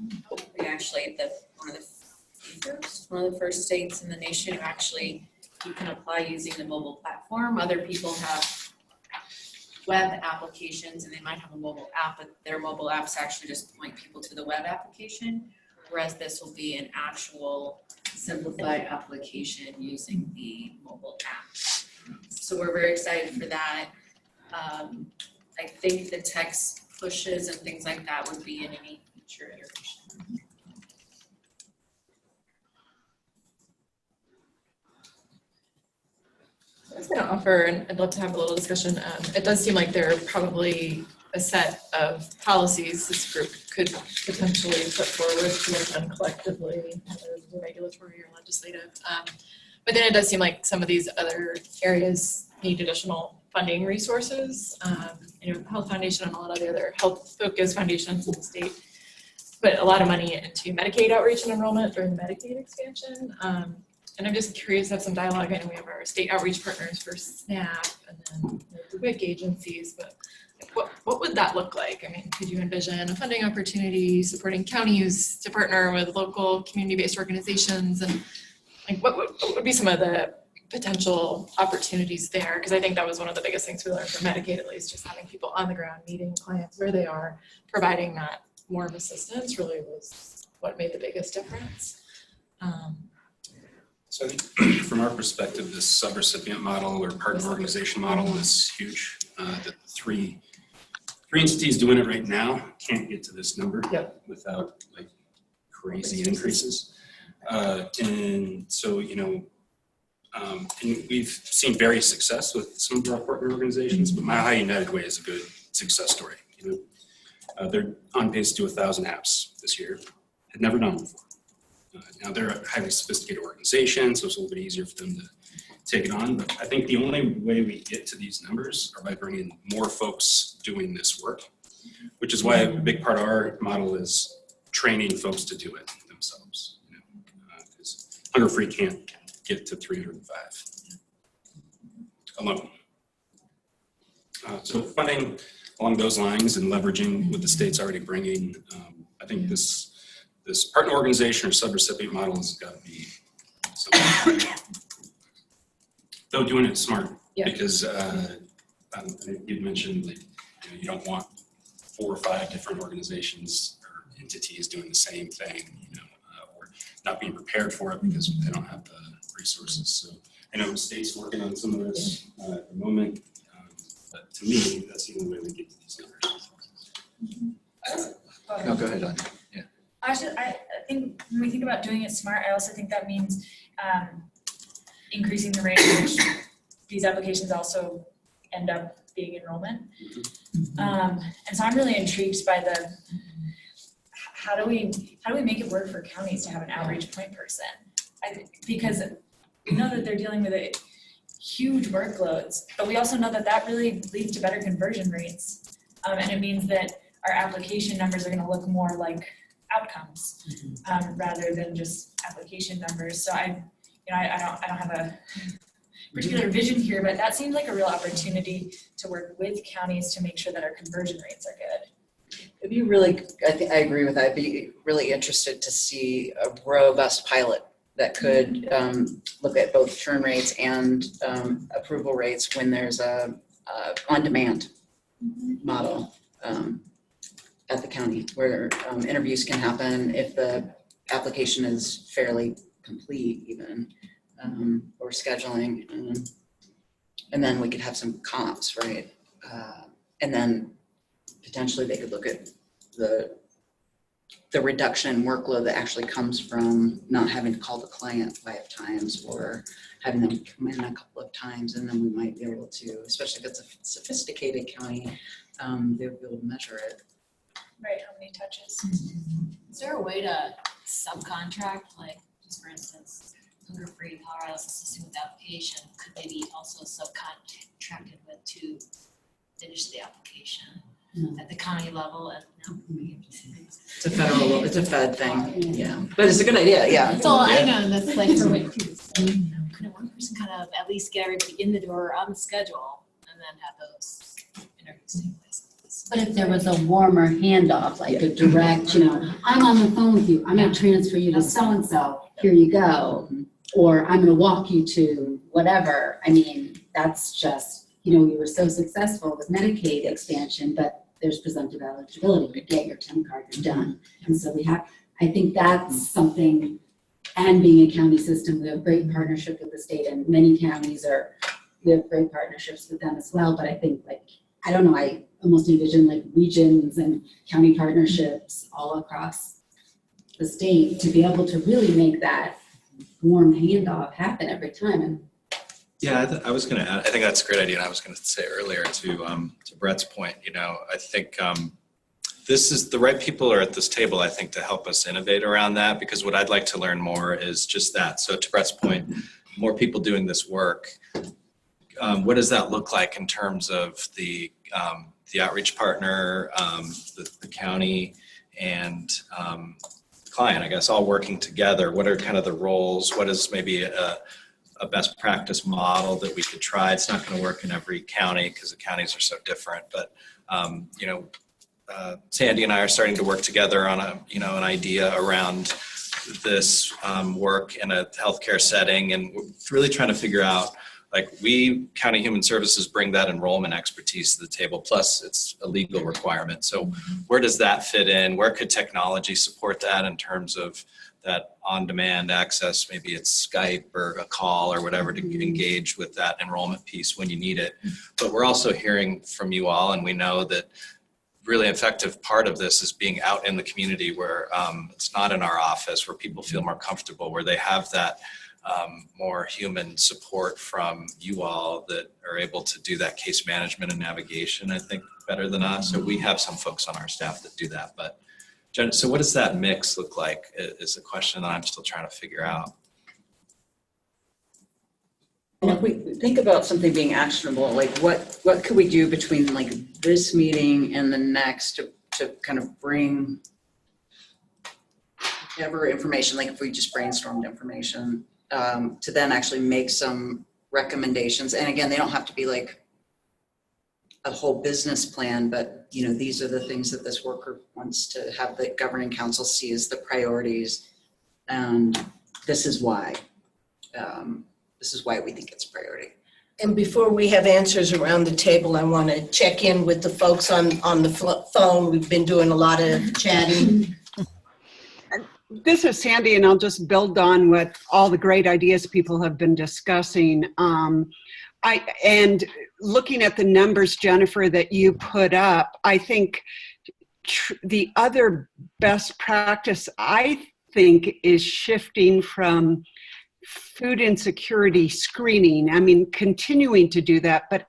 We actually, one of the first states in the nation who you can apply using the mobile platform. Other people have web applications and they might have a mobile app, but their mobile apps actually just point people to the web application, whereas this will be an actual simplified application using the mobile app. So we're very excited for that. I think the text pushes and things like that would be in any future iteration. I was going to offer, and I'd love to have a little discussion. It does seem like there are probably a set of policies this group could potentially put forward to work on collectively, whether it's regulatory or legislative. But then it does seem like some of these other areas need additional funding resources. Health Foundation and a lot of the other health-focused foundations in the state put a lot of money into Medicaid outreach and enrollment during the Medicaid expansion. And I'm just curious to have some dialogue. I know we have our state outreach partners for SNAP and then the WIC agencies, but what would that look like? I mean, could you envision a funding opportunity supporting counties to partner with local community-based organizations? And what would be some of the potential opportunities there? Because I think that was one of the biggest things we learned from Medicaid, at least, just having people on the ground, meeting clients where they are, providing that warm assistance really was what made the biggest difference. So I think from our perspective, this subrecipient model or partner organization model is huge. The three entities doing it right now can't get to this number without crazy increases. And so, and we've seen various success with some of our partner organizations, but My High United Way is a good success story. They're on pace to do 1,000 apps this year. Had never done before. Now they're a highly sophisticated organization, so it's a little bit easier for them to take it on. But I think the only way we get to these numbers are by bringing more folks doing this work, which is why a big part of our model is training folks to do it themselves. Because Hunger Free can't get to 305 alone. So funding along those lines and leveraging what the state's already bringing, I think this partner organization or subrecipient model has got to be something. Though doing it smart, because you'd mentioned you don't want 4 or 5 different organizations or entities doing the same thing, or not being prepared for it because they don't have the resources. So I know state's working on some of this at the moment, but to me, that's the only way we get to these numbers. No, go ahead, Anya. Yeah. Actually, I think when we think about doing it smart, I also think that means increasing the rate at which these applications also end up being enrollment. And so I'm really intrigued by how do we make it work for counties to have an outreach point person? Because we know that they're dealing with huge workloads, but we also know that really leads to better conversion rates. And it means that our application numbers are gonna look more like outcomes rather than just application numbers. So I don't have a particular vision here, but that seems like a real opportunity to work with counties to make sure that our conversion rates are good. It'd be really, I agree with that. I'd be really interested to see a robust pilot that could look at both churn rates and approval rates when there's a on-demand model at the county where interviews can happen if the application is fairly complete even, or scheduling. And then we could have some comps, right? And then potentially they could look at the reduction in workload that actually comes from not having to call the client 5 times or having them come in a couple of times. And then we might be able to, especially if it's a sophisticated county, they'll be able to measure it. Right, how many touches? Is there a way to subcontract, like, just for instance, Hunger Free Colorado's assisting with the application, could they be also subcontracted with to finish the application at the county level? And It's a federal, it's a Fed thing, yeah. But it's a good idea, yeah. So I know that's like for WIC too. So, could one person kind of at least get everybody in the door on the schedule and then have those interviews take place? But if there was a warmer handoff, like a direct, I'm on the phone with you, I'm gonna transfer you to so-and-so, here you go. Or I'm gonna walk you to whatever. I mean, that's just, we were so successful with Medicaid expansion, but there's presumptive eligibility. You get your 10 card, you're done. And so I think that's something, and being a county system, we have great partnership with the state, and many counties we have great partnerships with them as well. But I think I don't know, I almost envision regions and county partnerships all across the state to be able to really make that warm handoff happen every time. And yeah, I was going to add, I think that's a great idea. And I was going to say earlier to Brett's point, I think this is the right people are at this table, I think, to help us innovate around that, because what I'd like to learn more is just that. So to Brett's point, more people doing this work. What does that look like in terms of the outreach partner, the county, and the client, I guess, all working together? What are kind of the roles? What is maybe a best practice model that we could try? It's not going to work in every county because the counties are so different, but Sandy and I are starting to work together on an idea around this work in a healthcare setting, and we're really trying to figure out, we, County Human Services, bring that enrollment expertise to the table, plus it's a legal requirement. So where does that fit in? Where could technology support that in terms of that on-demand access? Maybe it's Skype or a call or whatever to engage with that enrollment piece when you need it. But we're also hearing from you all, and we know that really effective part of this is being out in the community where it's not in our office, where people feel more comfortable, where they have that more human support from you all that are able to do that case management and navigation, I think, better than us. So we have some folks on our staff that do that. But Jen, so what does that mix look like is a question that I'm still trying to figure out. And if we think about something being actionable, what could we do between this meeting and the next to kind of bring whatever information, if we just brainstormed information, to then actually make some recommendations. And again, they don't have to be a whole business plan, but these are the things that this work group wants to have the governing council see as the priorities, and this is why. This is why we think it's a priority. And before we have answers around the table, I want to check in with the folks on the phone. We've been doing a lot of chatting. This is Sandy, and I'll just build on what all the great ideas people have been discussing. And looking at the numbers, Jennifer, that you put up, I think the other best practice, I think, is shifting from food insecurity screening. I mean, continuing to do that, but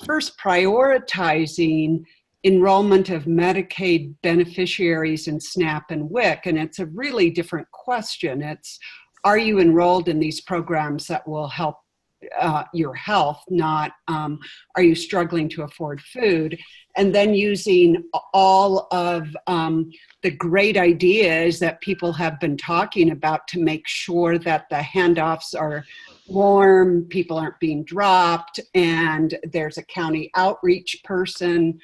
first prioritizing enrollment of Medicaid beneficiaries in SNAP and WIC. And it's a really different question. It's, are you enrolled in these programs that will help your health, not are you struggling to afford food? And then using all of the great ideas that people have been talking about to make sure that the handoffs are warm, people aren't being dropped, and there's a county outreach person.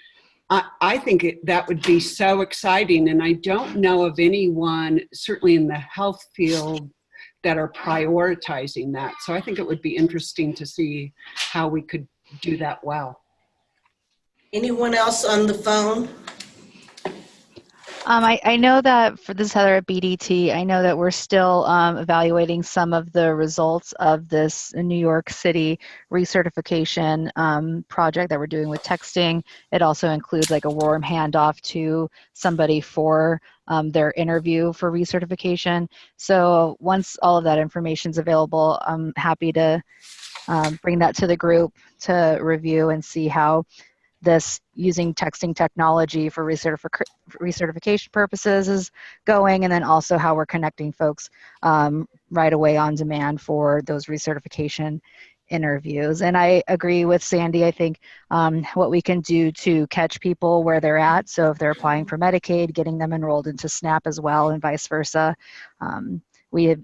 I think that would be so exciting, and I don't know of anyone, certainly in the health field, that are prioritizing that. So I think it would be interesting to see how we could do that well. Anyone else on the phone? I know that for this, Heather, at BDT, I know that we're still evaluating some of the results of this New York City recertification project that we're doing with texting. It also includes like a warm handoff to somebody for their interview for recertification. So once all of that information is available, I'm happy to bring that to the group to review and see how this using texting technology for recertification purposes is going, and then also how we're connecting folks right away on demand for those recertification interviews. And I agree with Sandy. I think what we can do to catch people where they're at, so if they're applying for Medicaid, getting them enrolled into SNAP as well, and vice versa. We have,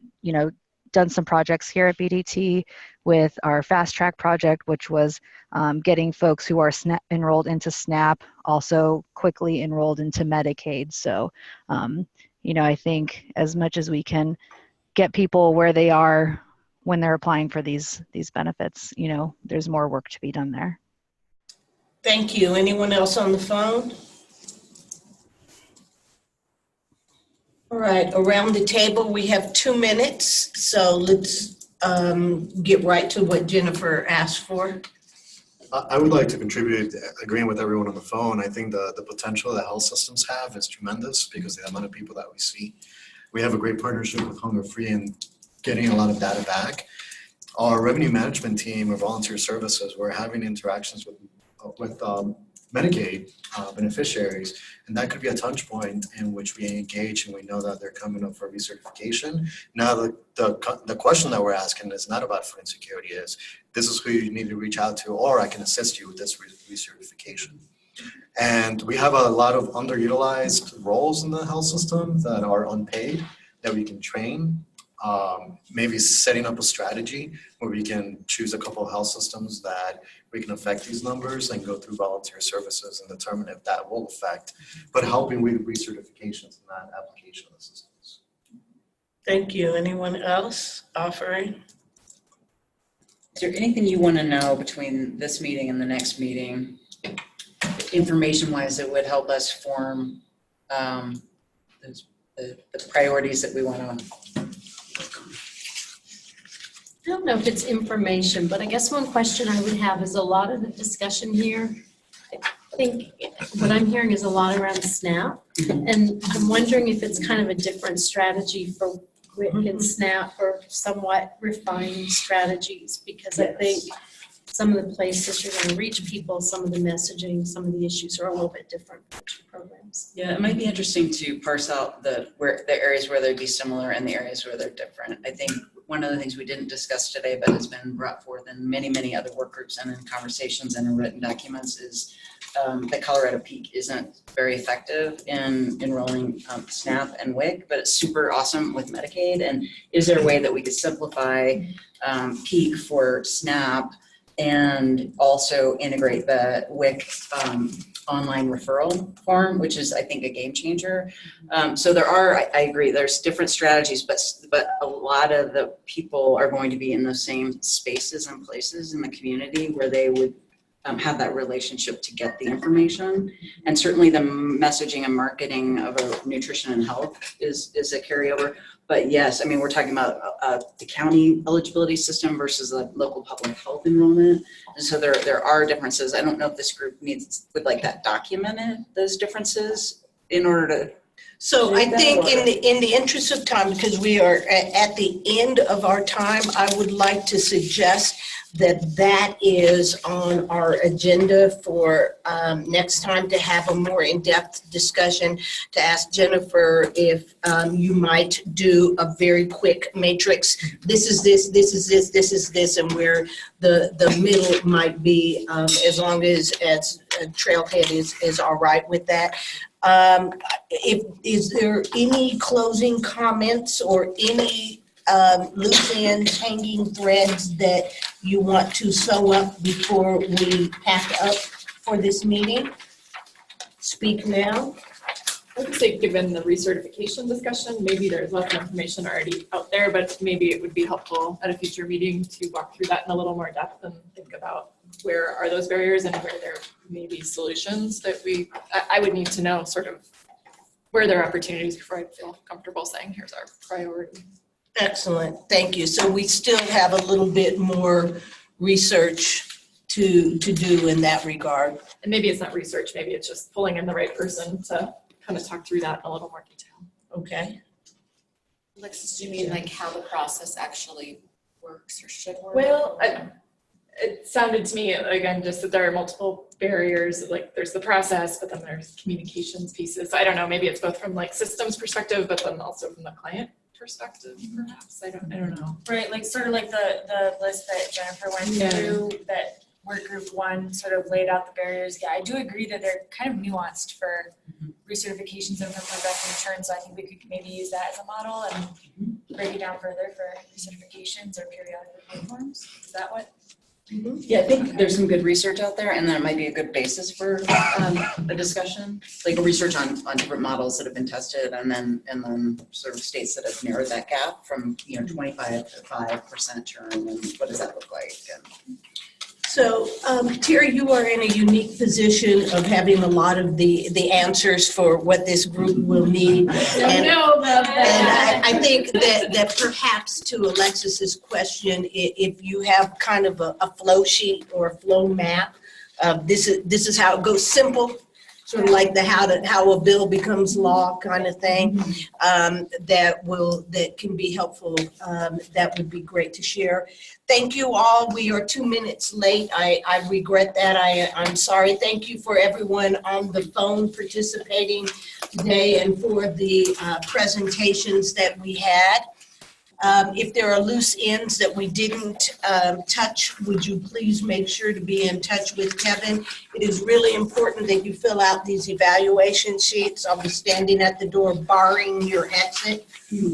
done some projects here at BDT with our Fast Track project, which was getting folks who are enrolled into SNAP also quickly enrolled into Medicaid. So, I think as much as we can get people where they are when they're applying for these benefits, there's more work to be done there. Thank you. Anyone else on the phone? All right, around the table, we have 2 minutes, so let's get right to what Jennifer asked for. I would like to contribute, agreeing with everyone on the phone. I think the potential that health systems have is tremendous because of the amount of people that we see. We have a great partnership with Hunger Free and getting a lot of data back. Our revenue management team or volunteer services, we're having interactions with Medicaid beneficiaries, and that could be a touch point in which we engage and we know that they're coming up for recertification. Now the question that we're asking is not about food insecurity, is this is who you need to reach out to, or I can assist you with this recertification. And we have a lot of underutilized roles in the health system that are unpaid that we can train. Maybe setting up a strategy where we can choose a couple of health systems that we can affect these numbers and go through volunteer services and determine if that will affect, but helping with recertifications and that application assistance. Thank you. Anyone else offering? Is there anything you want to know between this meeting and the next meeting, information-wise, that would help us form the priorities that we want to? I don't know if it's information, but I guess one question I would have is a lot of the discussion here, I think what I'm hearing is a lot around SNAP. And I'm wondering if it's kind of a different strategy for WIC and SNAP, or somewhat refined strategies, because I think some of the places you're going to reach people, some of the messaging, some of the issues are a little bit different for the two programs. Yeah, it might be interesting to parse out the areas where they'd be similar and the areas where they're different. I think one of the things we didn't discuss today, but has been brought forth in many, many other work groups and in conversations and in written documents, is that Colorado Peak isn't very effective in enrolling SNAP and WIC, but it's super awesome with Medicaid. And is there a way that we could simplify Peak for SNAP and also integrate the WIC online referral form, which is, I think, a game changer. So there are, I agree, there's different strategies, but a lot of the people are going to be in those same spaces and places in the community where they would have that relationship to get the information. And certainly the messaging and marketing of nutrition and health is a carryover. But yes, I mean, we're talking about the county eligibility system versus the local public health enrollment. And so there are differences. I don't know if this group would like that documented, those differences, in order to. So I think in the interest of time, because we are at the end of our time, I would like to suggest that is on our agenda for next time, to have a more in-depth discussion, to ask Jennifer if you might do a very quick matrix. This is this, this is this, this is this, and where the middle might be, as long as Trailhead is all right with that. Is there any closing comments or any loose ends, hanging threads that you want to sew up before we pack up for this meeting? Speak now. I would say, given the recertification discussion, maybe there's lots of information already out there, but maybe it would be helpful at a future meeting to walk through that in a little more depth and think about where are those barriers and where there may be solutions that I would need to know sort of where there are opportunities before I feel comfortable saying, here's our priority. Excellent, thank you. So we still have a little bit more research to do in that regard. And maybe it's not research, maybe it's just pulling in the right person to kind of talk through that in a little more detail. Okay. Alexis, do you mean like how the process actually works or should work? Well, it sounded to me, again, just that there are multiple barriers, like there's the process, but then there's communications pieces. I don't know, maybe it's both from like systems perspective, but then also from the client perspective, perhaps. I don't know. Right, like sort of like the list that Jennifer went through, that Workgroup 1 sort of laid out the barriers. Yeah, I do agree that they're kind of nuanced for recertifications and for preventive insurance. So I think we could maybe use that as a model and break it down further for recertifications or periodic report forms. Is that what? Yeah, I think there's some good research out there, and that might be a good basis for a discussion, like research on different models that have been tested, and then sort of states that have narrowed that gap from 25 to 5% churn, and what does that look like? And so, Terry, you are in a unique position of having a lot of the answers for what this group will need. And I think that perhaps to Alexis's question, if you have kind of a flow sheet or a flow map, this is how it goes, simple, sort of like the how a bill becomes law kind of thing, that can be helpful. That would be great to share. Thank you all. We are 2 minutes late. I regret that. I'm sorry. Thank you for everyone on the phone participating today and for the presentations that we had. If there are loose ends that we didn't touch, would you please make sure to be in touch with Kevin? It is really important that you fill out these evaluation sheets. I'll be standing at the door barring your exit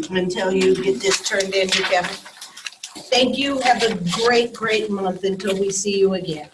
until you get this turned in to Kevin. Thank you. Have a great month until we see you again.